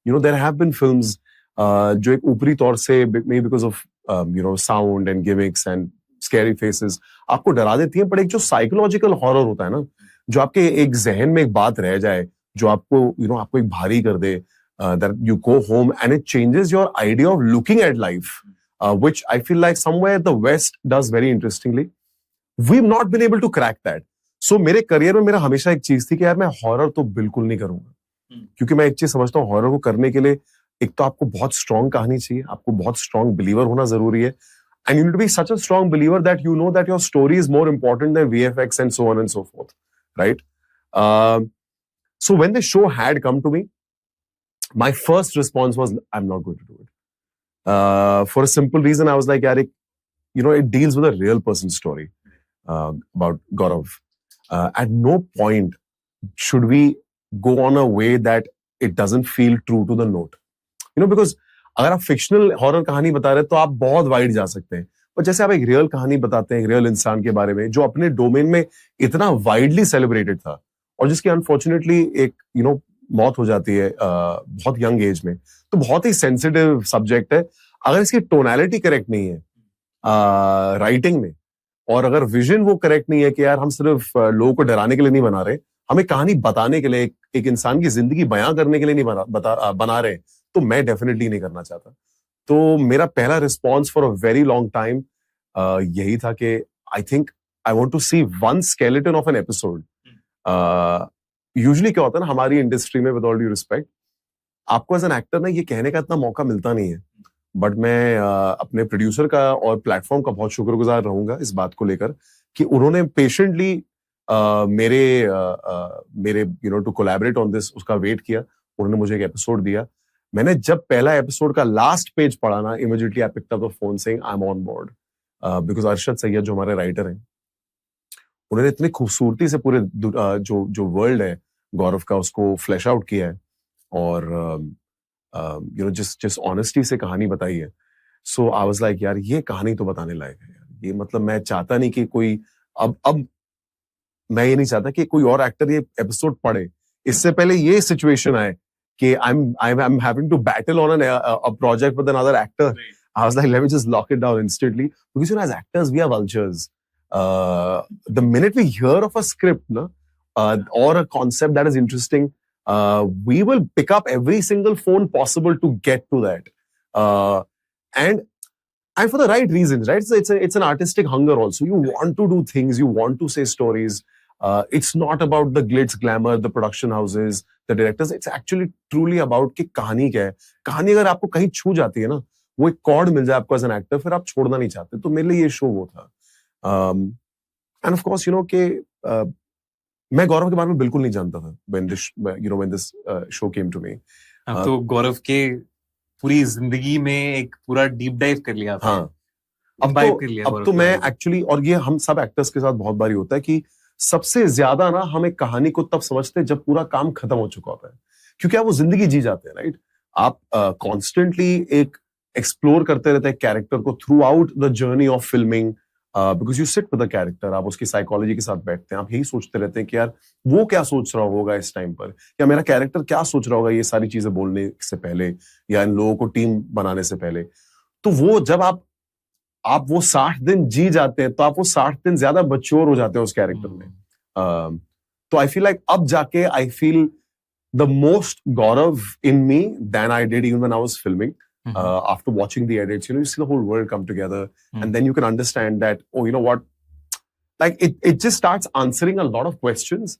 You know, there have been films जो एक ऊपरी तौर से maybe because of you know, sound and gimmicks and scary faces आपको डरा देती हैं, पर एक जो psychological horror होता है ना, जो आपके एक जहन में एक बात रह जाए, जो आपको you know, आपको एक भारी कर दे, that you go home and it changes your idea of looking at life, which I feel like somewhere the West does very interestingly. We've not been able to crack that. So मेरे career में मेरा हमेशा एक चीज थी कि यार मैं हॉरर तो बिल्कुल नहीं करूंगा, क्योंकि मैं एक चीज समझता हूँ, हॉरर को करने के लिए एक तो आपको बहुत स्ट्रॉन्ग कहानी चाहिए, आपको बहुत स्ट्रॉन्ग बिलीवर होना जरूरी है, and you need to be such a strong believer that you know that your story is more important than VFX and so on and so forth, right? So when the show had come to me, my first response was, I'm not going to do it. For a simple reason, I was like, yaar, you know, it deals with a real person's story about Gaurav. At no point should we go on a way that it doesn't feel true to the note. You know, because अगर आप fictional horror कहानी बता रहे हैं तो आप बहुत wide जा सकते हैं, पर जैसे आप एक रियल कहानी बताते हैं, एक रियल इंसान के बारे में जो अपने डोमेन में इतना वाइडली सेलिब्रेटेड था और जिसकी अनफॉर्चुनेटली एक यू नो मौत हो जाती है बहुत यंग एज में, तो बहुत ही सेंसिटिव सब्जेक्ट है. अगर इसकी टोनैलिटी करेक्ट नहीं है राइटिंग में, और अगर विजन वो करेक्ट नहीं है कि यार हम सिर्फ लोगों को डराने के लिए नहीं बना रहे, हमें कहानी बताने के लिए, एक इंसान की जिंदगी बयां करने के लिए नहीं बना रहे, तो मैं डेफिनेटली नहीं करना चाहता. तो मेरा पहला response for a very long time यही था कि I think I want to see one skeleton of an episode. Usually क्या होता है ना हमारी इंडस्ट्री में, विद ऑल ड्यू रिस्पेक्ट, आपको एज एन एक्टर ना ये कहने का इतना मौका मिलता नहीं है, बट मैं अपने प्रोड्यूसर का और प्लेटफॉर्म का बहुत शुक्रगुजार रहूंगा इस बात को लेकर कि उन्होंने पेशेंटली मेरे you know to collaborate on this उसका वेट किया. उन्होंने मुझे एक एपिसोड दिया. मैंने जब पहला एपिसोड का लास्ट पेज पढ़ा ना, immediately I picked up the phone saying I am on board, because Arshad Syed जो हमारे राइटर हैं, उन्होंने इतनी खूबसूरती से पूरे जो वर्ल्ड है गौरव का उसको फ्लैश आउट किया है और यू नो जिस ऑनेस्टी से कहानी बताई है. सो आई वाज लाइक यार ये कहानी तो बताने लायक है यार. ये मतलब मैं चाहता नहीं कि कोई अब मैं ये नहीं चाहता कि कोई और एक्टर ये एपिसोड पढ़े, इससे पहले ये सिचुएशन आए कि I'm having to battle on a project with another actor. Right. I was like, let me just lock it down instantly, because you know, as actors we are vultures. The minute we hear of a script, or a concept that is interesting, we will pick up every single phone possible to get to that, and for the right reasons, right? So it's an artistic hunger also. You want to do things, you want to say stories. It's not about the glitz, glamour, the production houses, the directors. It's actually truly about कि कहानी क्या है. कहानी अगर आपको कहीं छू जाती है ना, वो एक कॉर्ड मिल जाए आपको एज एन एक्टर, फिर आप छोड़ना नहीं चाहते. तो मेरे लिए ये शो वो था. End of course you know कि मैं गौरव के बारे में बिल्कुल नहीं जानता था when this show came to me. तो गौरव के पूरी जिंदगी में एक पूरा डीप डाइव कर लिया था. हाँ, अब तो मैं एक्चुअली, और ये हम सब एक्टर्स के साथ बहुत बारी होता है कि सबसे ज्यादा ना हम एक कहानी को तब समझते हैं जब पूरा काम खत्म हो चुका होता है, क्योंकि आप वो जिंदगी जी जाते हैं, राइट? आप कॉन्स्टेंटली एक एक्सप्लोर करते रहते हैं कैरेक्टर को through out the journey of filming, because you sit with the character. आप उसकी साइकोलॉजी के साथ बैठते हैं, आप यही सोचते रहते हैं कि यार वो क्या सोच रहा होगा इस टाइम पर, या मेरा कैरेक्टर क्या सोच रहा होगा ये सारी चीजें बोलने से पहले या इन लोगों को टीम बनाने से पहले. तो वो जब आप वो 60 दिन जी जाते हैं, तो आप वो 60 दिन ज्यादा मैच्योर हो जाते हैं उस कैरेक्टर में. तो आई फील लाइक अब जाके I feel the most Gaurav in me than I did even when I was filming. After watching the edits, you know, you see the whole world come together, and then you can understand that, oh, you know what, like it just starts answering a lot of questions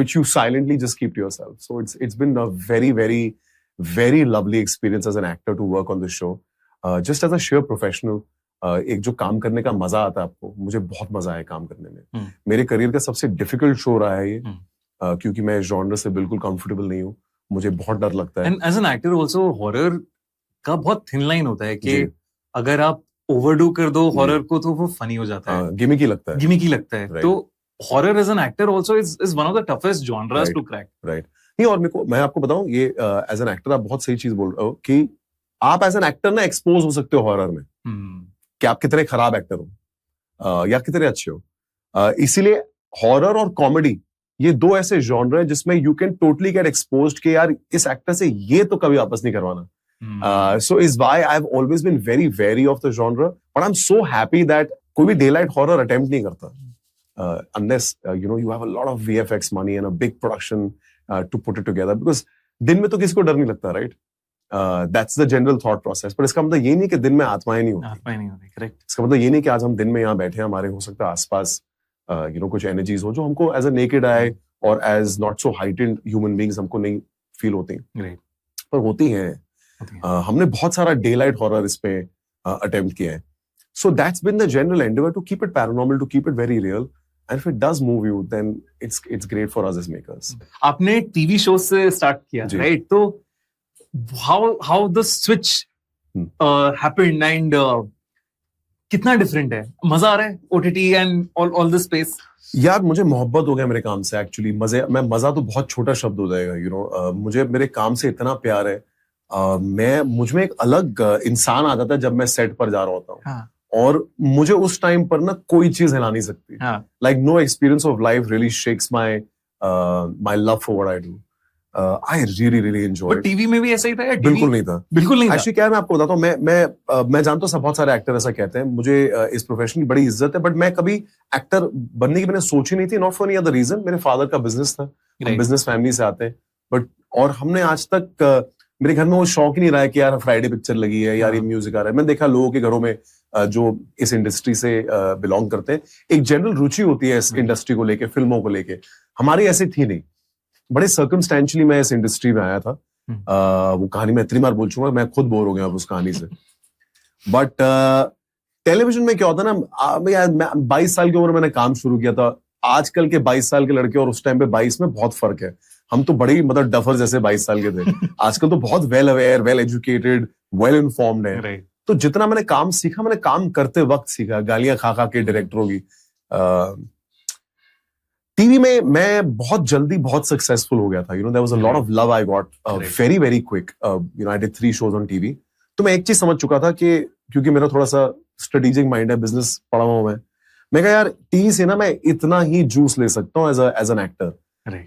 which you silently just keep to yourself. So it's been a very, very, very lovely experience as an actor to work on the show. Just as a sheer professional, एक जो काम करने का मजा आता है आपको, मुझे बहुत मजा आया काम करने में. मेरे करियर का सबसे डिफिकल्ट शो रहा है ये, क्योंकि मैं जॉनर से बिल्कुल कंफर्टेबल नहीं हूँ. मुझे बहुत डर लगता है. And as an actor also horror का बहुत थिन लाइन होता है कि अगर आप ओवरडू कर दो हॉरर को तो वो फनी हो जाता है, गिमिकी लगता है. Right. तो horror as an actor also is one of the toughest genres to crack. Right. नहीं, और मैं आपको बताऊं, ये एज एन एक्टर आप बहुत सही चीज बोल रहे हो कि आप एज एन एक्टर ना एक्सपोज हो सकते हो हॉरर में, कि आप कितने खराब एक्टर हो या कितने अच्छे हो। इसीलिए हॉरर और कॉमेडी ये दो ऐसे जॉनर है जिसमें you can totally get exposed कि यार इस एक्टर से ये तो कभी वापस नहीं करवाना। So is why I have always been very very of the genre, but I am so happy that कोई भी डे लाइट हॉरर अटेम्प्ट नहीं करता unless you have a lot of VFX money and a big production to put it together, because दिन में तो किसी को डर नहीं लगता, right? That's the general thought process. पर इसका मतलब ये नहीं कि दिन में आत्माएं नहीं होती, करेक्ट। इसका मतलब ये नहीं कि आज हम दिन में यहाँ बैठे हैं, हमारे हो सकता है आसपास कुछ एनर्जीज हो जो हमको एज अ नेकेड आई और as not so heightened human beings हमको नहीं फील होती, पर होती हैं। हमने बहुत सारा डे लाइट हॉरर इस पे अटेम्प्ट किया है। So that's been the general endeavor, to keep it paranormal, to keep it very real. And if it does move you, then it's great for us as makers. आपने TV show से start किया, right? तो how the switch happened and कितना different है? मजा आ रहा है OTT and all this space? यार मुझे मोहब्बत हो गया मेरे काम से एक्चुअली। मजा तो बहुत छोटा शब्द हो जाएगा, मुझे मेरे काम से इतना प्यार है। मुझ में एक अलग इंसान आ जाता है जब मैं सेट पर जा रहा होता हूँ। हाँ. और मुझे उस टाइम पर ना कोई चीज हिला नहीं सकती। Like no experience of life really shakes my love for what I do. I really really enjoy. TV में भी ऐसा ही था या? बिल्कुल नहीं था, बिल्कुल नहीं था। एक्चुअली क्या है, मैं आपको बताता हूँ, मैं जानता हूँ बहुत सारे एक्टर ऐसा कहते हैं, मुझे इस प्रोफेशन की बड़ी इज्जत है, बट मैं कभी एक्टर बनने की मैंने सोची नहीं थी, not for any other reason. मेरे फादर का बिजनेस था, बिजनेस फैमिली से आते हैं, बट और हमने आज तक मेरे घर में वो शौक ही नहीं रहा है कि यार फ्राइडे पिक्चर लगी है, यार ये म्यूजिक आ रहा है। मैंने देखा लोगों के घरों में जो इस इंडस्ट्री से बिलोंग करते हैं, एक जनरल रुचि होती है इस इंडस्ट्री को लेके, फिल्मों को लेके। हमारी ऐसी थी नहीं। बड़े सर्कमस्टेंशियली मैं इस इंडस्ट्री में आया था। वो कहानी मैं इतनी बार बोल चुका, मैं खुद बोर हो गया अब उस कहानी से। बट टेलीविजन में क्या होता है ना, मैं 22 साल की उम्र में मैंने काम शुरू किया था। आजकल के 22 साल के लड़के और उस टाइम पे 22 में बहुत फर्क है। हम तो बड़े मतलब डफर जैसे 22 साल के थे। आजकल तो बहुत well aware, well educated, well informed है। तो जितना मैंने काम सीखा, मैंने काम करते वक्त सीखा, गालियां खा खा के डायरेक्टरों की। टीवी में मैं बहुत जल्दी बहुत सक्सेसफुल हो गया था। There was a lot of love I got very very quick. I did 3 shows on TV. तो मैं एक चीज समझ चुका था कि क्योंकि मेरा थोड़ा सा स्ट्रेटेजिक माइंड है, बिजनेस पढ़ा हुआ मैं कहा यार टीवी से ना मैं इतना ही जूस ले सकता हूँ एज एन एक्टर।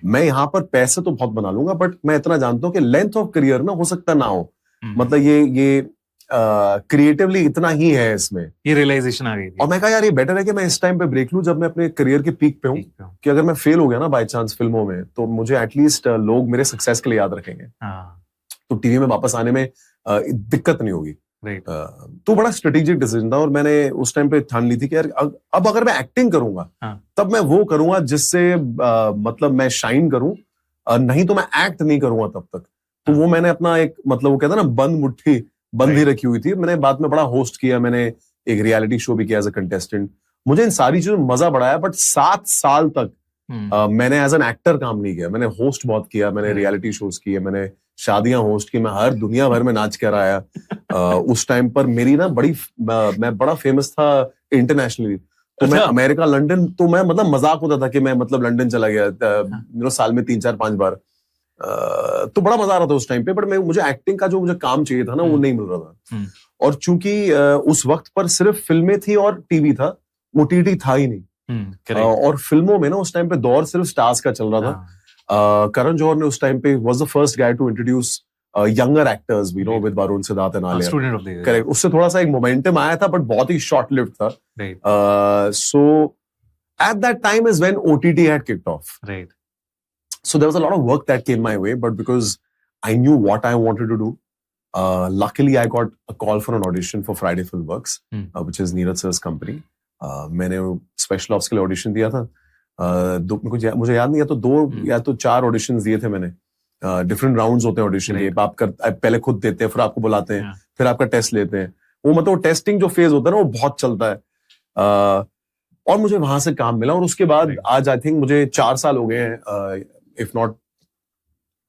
मैं यहाँ पर पैसे तो बहुत बना लूंगा, बट मैं इतना जानता हूँ कि लेंथ ऑफ करियर ना हो सकता ना हो। मतलब ये क्रिएटिवली इतना ही है इसमें, ये रियलाइजेशन आ गई थी। और मैं कहा यार ये बेटर है कि मैं इस टाइम पे ब्रेक लूं जब मैं अपने करियर के पीक पे हूँ, कि अगर मैं फेल हो गया ना बाय चांस फिल्मों में, तो मुझे एटलीस्ट लोग मेरे सक्सेस के लिए याद रखेंगे। तो टीवी में वापस आने में दिक्कत नहीं होगी। तो बड़ा स्ट्रेटेजिक डिसीजन था, और मैंने उस टाइम पे ठान ली थी कि यार अब अगर मैं एक्टिंग करूंगा तब मैं वो करूंगा जिससे मतलब मैं शाइन करूं, नहीं तो मैं एक्ट नहीं करूंगा तब तक। तो वो मैंने अपना एक मतलब वो कहता है ना बंद मुट्ठी बंद ही रखी हुई थी। मैंने बाद में बड़ा होस्ट किया, मैंने एक रियलिटी शो भी किया एज अ कंटेस्टेंट। मुझे इन सारी चीजों में मजा बड़ा है, बट 7 साल तक मैंने एज एन एक्टर काम नहीं किया। मैंने होस्ट बहुत किया, मैंने रियलिटी शोज किए, मैंने शादियां होस्ट की, मैं हर दुनिया भर में नाच कर आया। उस टाइम पर मेरी ना मैं बड़ा फेमस था इंटरनेशनली। तो मैं अमेरिका, लंदन, तो मैं मतलब मजाक होता था कि मैं मतलब लंदन चला गया साल में 3-4-5 बार। तो बड़ा मजा आ रहा था उस टाइम पे, बट मुझे एक्टिंग का जो मुझे काम चाहिए था ना वो नहीं मिल रहा था। और चूंकि उस वक्त पर सिर्फ फिल्में थी और टीवी था, OTT था ही नहीं। और फिल्मों में ना उस टाइम पे दौर सिर्फ स्टार्स का चल रहा था। करण जौहर ने उस टाइम पे was the first guy to introduce younger actors, with Varun, Siddharth and Alia. Student of the year. Correct. उससे थोड़ा सा एक मोमेंटम आया था, बट बहुत ही शॉर्ट लिव्ड था. Right. So at that time is when OTT had kicked off. Right. So there was a lot of work that came my way, but because I knew what I wanted to do, luckily I got a call for an audition for Friday Filmworks, which is Neeraj sir's company. मैंने special ops के लिए audition दिया था. मुझे याद नहीं, या तो 4 ऑडिशंस दिए थे मैंने. डिफरेंट राउंड्स होते हैं ऑडिशन के. आप पहले खुद देते हैं, फिर आपको बुलाते हैं, फिर आपका टेस्ट लेते हैं. वो मतलब टेस्टिंग जो फेज होता है ना, वो बहुत चलता है. और मुझे वहां से काम मिला, और उसके बाद आज आई थिंक मुझे 4 साल हो गए हैं, इफ नॉट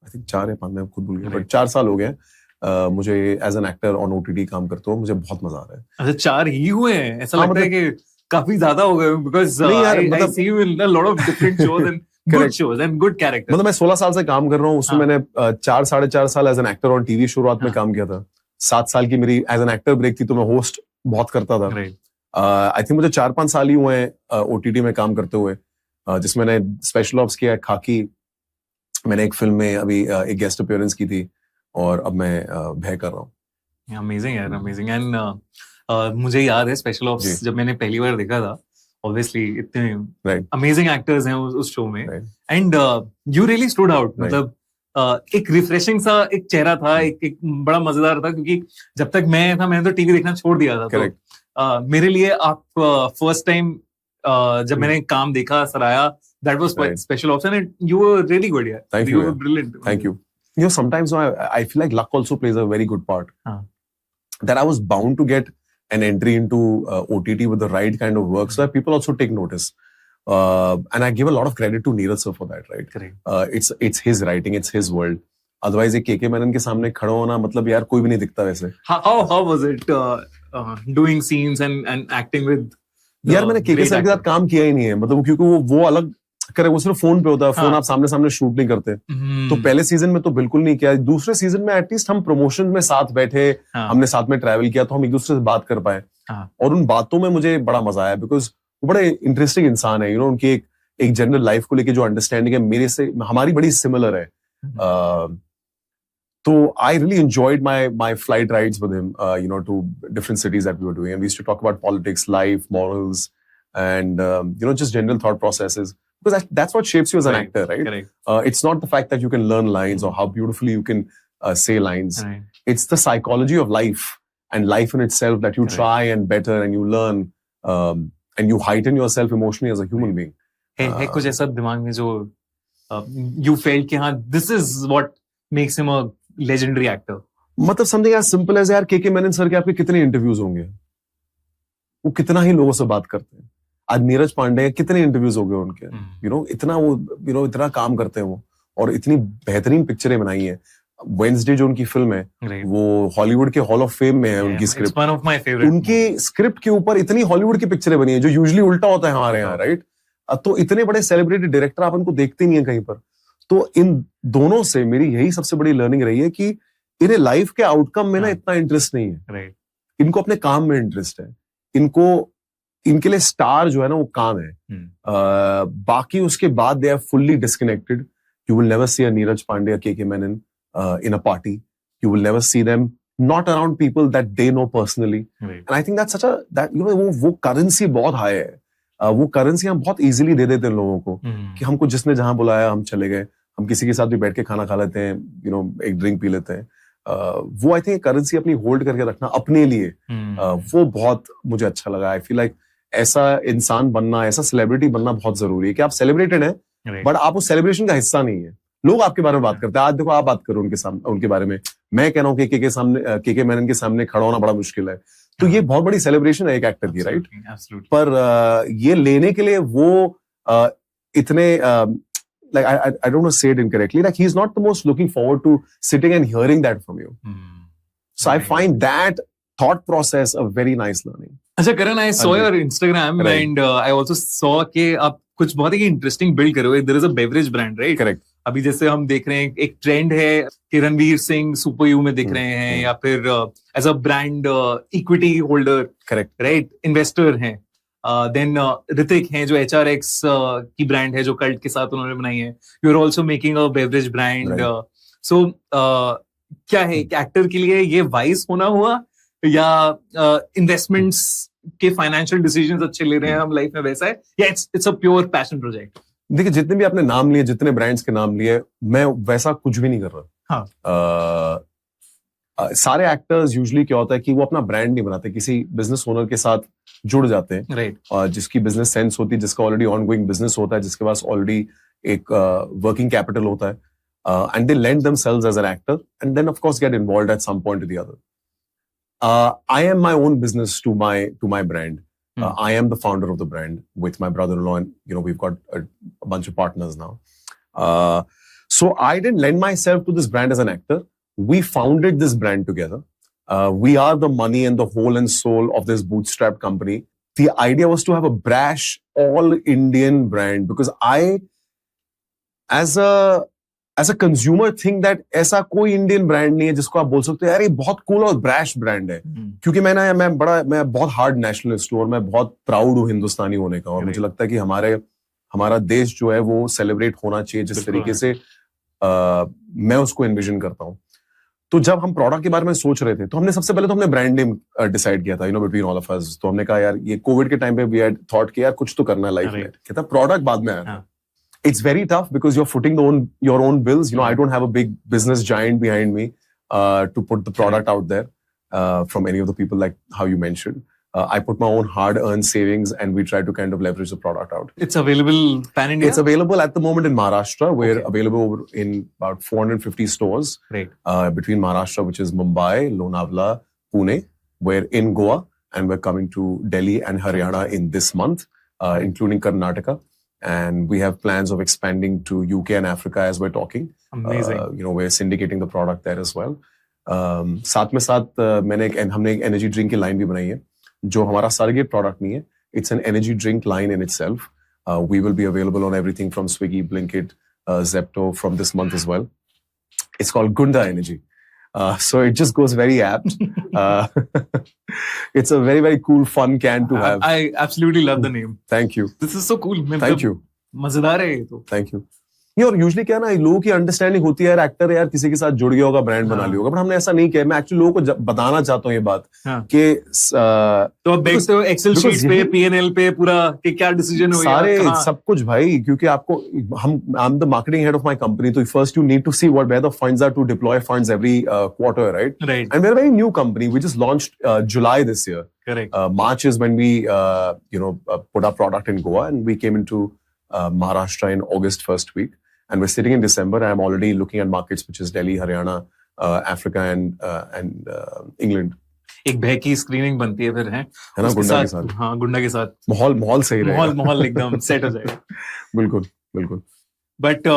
आई थिंक 4 या 5, मैं खुद भूल गया, बट 4 साल हो गए हैं मुझे as an actor on OTT काम करते हो. मुझे बहुत मजा आ रहा है. अच्छा, 4 ही हुए हैं? ऐसा लगता है कि काफी ज्यादा हो गए, because I see you in a lot of different shows and good shows and good characters. मतलब मैं 16 साल से काम कर रहा हूँ, उसमें मैंने 4-4.5 साल as an actor on TV शुरुआत में काम किया था. 7 साल की मेरी एज एन एक्टर ब्रेक थी, तो मैं होस्ट बहुत करता था. आई थिंक मुझे 4-5 साल ही हुए हैं ओटीटी में काम करते हुए, जिसमें मैंने स्पेशल ऑप्स किया, खाकी, मैंने एक फिल्म में अभी एक गेस्ट अपीयरेंस की थी, और अब मैं भय कर रहा हूँ. अमेजिंग यार, अमेजिंग. एंड मुझे याद है स्पेशल ऑप्स जब मैंने पहली बार देखा था, ऑब्वियसली इतने अमेजिंग एक्टर्स हैं उस शो में, and you really stood out. मतलब एक रिफ्रेशिंग सा एक चेहरा था, एक बड़ा मजेदार था, क्योंकि जब तक मैं था मैंने तो टीवी देखना छोड़ दिया था. तो मेरे लिए आप फर्स्ट टाइम जब मैंने काम देखा सराया, that was quite special option, and you were really good. Yeah, thank you. You were brilliant. Thank you. You know, sometimes I feel like luck also plays a very good part. That I was bound to get an entry into OTT with the right kind of work, so that people also take notice. And I give a lot of credit to Neeraj sir for that. Right? Correct. It's his writing, it's his world. Otherwise, एक KK Menon के सामने खड़ा होना, मतलब यार कोई भी नहीं दिखता वैसे. How was it doing scenes and acting with? यार मैंने KK सर के साथ काम किया ही नहीं है, मतलब क्योंकि वो अलग करे, वो सिर्फ फोन पे होता है. फोन आप सामने सामने शूट नहीं करते. तो पहले सीजन में तो बिल्कुल नहीं किया. दूसरे सीजन में एटलीस्ट हम प्रमोशन में साथ बैठे, हमने साथ में ट्रैवल किया, तो हम एक दूसरे से बात कर पाए. और उन बातों में मुझे बड़ा मजा आया, बिकॉज वो बड़े इंटरेस्टिंग इंसान है. यू नो, उनकी एक जनरल लाइफ को लेके जो अंडरस्टैंडिंग है मेरे से, हमारी बड़ी सिमिलर है. तो I really enjoyed my flight rides with him, you know, to different cities that we were doing, and we used to talk about politics, life, morals, and you know, just general thought processes. Because that's what shapes you as an actor, right? It's not the fact that you can learn lines or how beautifully you can say lines. It's the psychology of life and life in itself that you try and better, and you learn, and you heighten yourself emotionally as a human being. है कुछ ऐसा दिमाग में जो you felt कि हाँ, this is what makes him a legendary actor? मतलब something as simple as, यार KK मेनन सर के आपके कितने इंटरव्यूज होंगे, वो कितना ही लोगों से बात करते हैं. आज नीरज पांडे कितने इंटरव्यूज हो गए उनके, यू नो, इतना वो, यू नो, इतना काम करते हैं वो, और इतनी बेहतरीन पिक्चरें बनाई हैं. वेडनेसडे जो उनकी फिल्म है, वो हॉलीवुड के हॉल ऑफ फेम में है. उनकी script, one of my favorite. उनकी स्क्रिप्ट के ऊपर इतनी हॉलीवुड की पिक्चरें बनी है, जो यूजुअली उल्टा होता है हमारे यहाँ, राइट? तो इतने बड़े सेलिब्रेटेड डायरेक्टर आप उनको देखते नहीं है कहीं पर. तो इन दोनों से मेरी यही सबसे बड़ी लर्निंग रही है कि इन्हें लाइफ के आउटकम में ना इतना इंटरेस्ट नहीं है. इनको अपने काम में इंटरेस्ट है. इनके लिए स्टार जो है ना, वो काम है. बाकी उसके बाद they are fully disconnected. You will never see a Neeraj Pandey, KK Menon in a party. You will never see them not around people that they know personally. And I think that's such a, that, you know, वो currency बहुत high है. वो currency हम बहुत easily दे देते हैं लोगों को, कि हमको जिसने जहां बुलाया हम चले गए. हम किसी के साथ भी बैठ के खाना खा लेते हैं, यू नो, एक ड्रिंक पी लेते हैं. वो आई थिंक करेंसी अपनी होल्ड करके रखना अपने लिए, वो बहुत मुझे अच्छा लगा. आई फील लाइक ऐसा इंसान बनना, ऐसा सेलिब्रिटी बनना बहुत जरूरी है, कि आप सेलिब्रेटेड हैं, बट आप उस सेलिब्रेशन का हिस्सा नहीं है. लोग आपके बारे में बात करते हैं. आज देखो, आप बात करो उनके सामने, उनके बारे में. मैं कह रहा हूँ कि KK मेनन के सामने खड़ा होना बड़ा मुश्किल है. तो ये बहुत बड़ी सेलिब्रेशन है एक एक्टर की, राइट? पर ये लेने के लिए वो इतने, like I don't want to say it incorrectly, like he's not the most looking forward to sitting and hearing that from you. So I find that thought process a very nice learning. अच्छा Karan, I saw your Instagram, and I also saw कि आप कुछ बहुत ही interesting build कर रहे हो. There is a beverage brand, right? Correct. अभी जैसे हम देख रहे हैं, एक ट्रेंड है कि रणवीर सिंह सुपर यू में दिख रहे हैं, या फिर as a brand equity holder, correct, right, investor हैं. देन ऋतिक हैं जो HRX की ब्रांड है, जो कल्ट के साथ उन्होंने बनाई है. You are also making a beverage brand. So क्या है, एक्टर के लिए ये वाइज होना हुआ, या इन्वेस्टमेंट्स के फाइनेंशियल डिसीजंस अच्छे ले रहे हैं हम लाइफ में, वैसा है, या it's a pure passion project? देखिए, जितने भी आपने नाम लिए, जितने ब्रांड्स के नाम लिए, मैं वैसा कुछ भी नहीं कर रहा. सारे एक्टर्स यूजुअली क्या होता है कि वो अपना ब्रांड नहीं बनाते, किसी बिजनेस ओनर के साथ जुड़ जाते हैं, राइट, जिसकी बिजनेस सेंस होती है, जिसका ऑलरेडी ऑनगोइंग बिजनेस होता है, जिसके पास ऑलरेडी एक वर्किंग कैपिटल होता है, and they lend themselves as an actor, and then of course get involved at some point to the other. I am my own business to my brand. I am the founder of the brand with my brother-in-law, and you know, we've got a bunch of partners now. So I didn't lend myself to this brand as an actor. We founded this brand together. We are the money and the whole and soul of this bootstrap company. The idea was to have a brash, all Indian brand, because I as a consumer think that ऐसा कोई Indian brand नहीं है जिसको आप बोल सकते हो यार ये बहुत कूल और ब्रैश ब्रांड है। क्योंकि मैं बहुत हार्ड नेशनलिस्ट हूँ और मैं बहुत प्राउड हूँ हिंदुस्तानी होने का, और मुझे लगता है कि हमारा देश जो है वो सेलिब्रेट होना चाहिए जिस तरीके से मैं उसको एनविजन करता हूँ। तो जब हम प्रोडक्ट के बारे में सोच रहे थे तो हमने सबसे पहले तो हमने ब्रांड नेम डिसाइड किया था, बिटवीन ऑल ऑफ अस। तो हमने कहा यार ये कोविड के टाइम पे वी हैड थॉट कि यार कुछ तो करना है लाइफ में। कहता प्रोडक्ट बाद में आया। It's very tough because you're footing your own bills. I don't have a big business giant behind me to put the product out there from any of the people like how you mentioned. I put my own hard-earned savings and we try to kind of leverage the product out. It's available pan-India? It's available at the moment in Maharashtra. We're available in about 450 stores. Right. Between Maharashtra, which is Mumbai, Lonavala, Pune. We're in Goa and we're coming to Delhi and Haryana in this month, including Karnataka. And we have plans of expanding to UK and Africa as we're talking. Amazing. We're syndicating the product there as well. साथ में साथ हमने एक energy drink की line भी बनाई है जो हमारा सरगेट प्रोडक्ट नहीं है. It's an energy drink line in itself. We will be available on everything from Swiggy, Blinkit, Zepto from this month as well. It's called Gunda Energy. So it just goes very apt. It's a very, very cool, fun can to have. I absolutely love the name. Thank you. This is so cool. Thank you. मजेदार है ये तो. Thank you. ये और usually क्या ना लोगों की अंडरस्टैंडिंग होती है यार एक्टर यार किसी के साथ जुड़ गया होगा ब्रांड बना लिया होगा, बट हमने ऐसा नहीं किया. मैं एक्चुअली लोगों को बताना चाहता हूँ ये बात कि तो आप देखते हो एक्सेल शीट पे पीएनएल पे पूरा कि क्या डिसीजन हुआ सारे सब कुछ भाई, क्योंकि आपको I am the marketing head of my company, तो first you need to see what where the funds are to deploy funds every quarter, right? And we are very new company. We just launched July this year. Correct. March is when we put our product in Goa, and we came into Maharashtra in August first week. And we're sitting in December. I'm already looking at markets which is Delhi, Haryana, Africa, and England. एक भय की screening बनती है फिर है ना गुंडा के साथ. हाँ, गुंडा के साथ माहौल सही रहेगा. माहौल एकदम सेट हो जाएगा. बिल्कुल. But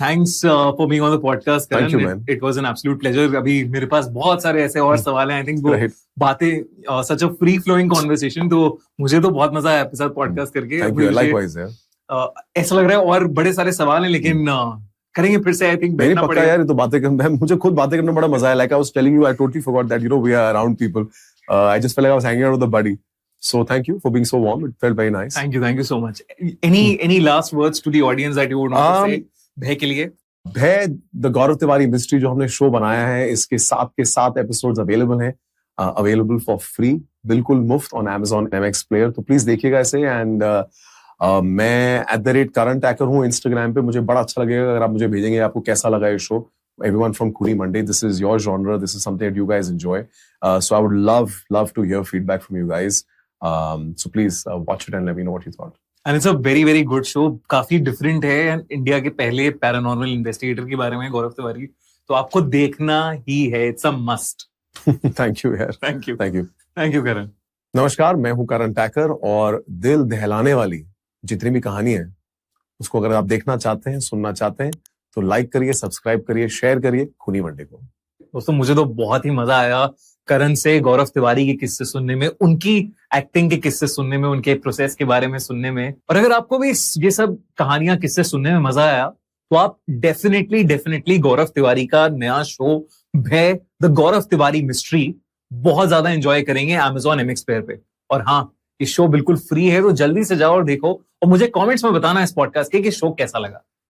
thanks for being on the podcast, Karan. Thank you, man. It was an absolute pleasure. अभी मेरे पास बहुत सारे ऐसे और सवाल हैं. I think वो बातें such a free flowing conversation. तो मुझे तो बहुत मजा आया आपके साथ पॉडकास्ट करके. Thank you. Likewise, yeah. ऐसा लग रहा है और बड़े सारे सवाल हैं, लेकिन करेंगे फिर से. आई थिंक बैठना पड़ेगा यार. तो बातें करना, मुझे खुद बातें करना बड़ा मजा आया. Like I was telling you, I totally forgot that we are around people. I just felt like I was hanging out with a buddy. So thank you for being so warm. It felt very nice. Thank you so much. Any last words to the audience that you would want to say भय के लिए? भय the Gaurav Tiwari mystery जो हमने show बनाया है, इसके 7 के 7 एपिसोड्स अवेलेबल हैं, अवेलेबल फॉर फ्री, बिल्कुल मुफ्त ऑन Amazon MX प्लेयर. तो प्लीज देखिएगा इसे. एंड मैं @KaranTacker हूँ इंस्टाग्राम पे. मुझे बड़ा अच्छा लगेगा अगर आप मुझे भेजेंगे आपको कैसा लगा ये show. Everyone from Khuni Monday, this is your genre. This is something that you guys enjoy. So I would love to hear feedback from you guys. So please watch it and let me know what you thought. And it's a very very good show. काफी different है. And India के पहले paranormal investigator के बारे में गौरव तिवारी, तो आपको देखना ही है. It's a must. Thank you यार. Thank you करण. नमस्कार, मैं हूँ करण टैकर, और दिल दहलाने वाली जितनी भी कहानी है उसको अगर आप देखना चाहते हैं, सुनना चाहते हैं, तो लाइक करिए, सब्सक्राइब करिए, शेयर करिए खूनी मंडे को. दोस्तों मुझे तो बहुत ही मजा आया करण से गौरव तिवारी के किस्से सुनने में, उनकी एक्टिंग के किस्से सुनने में, उनके प्रोसेस के बारे में सुनने में. और अगर आपको भी ये सब कहानियां किस्से सुनने में मजा आया तो आप डेफिनेटली गौरव तिवारी का नया शो भय द गौरव तिवारी मिस्ट्री बहुत ज्यादा एंजॉय करेंगे Amazon MX प्लेयर पे. और हाँ, ये शो बिल्कुल फ्री है, तो जल्दी से जाओ और देखो, और मुझे कमेंट्स में बताना इस पॉडकास्ट के कि शो कैसा लगा.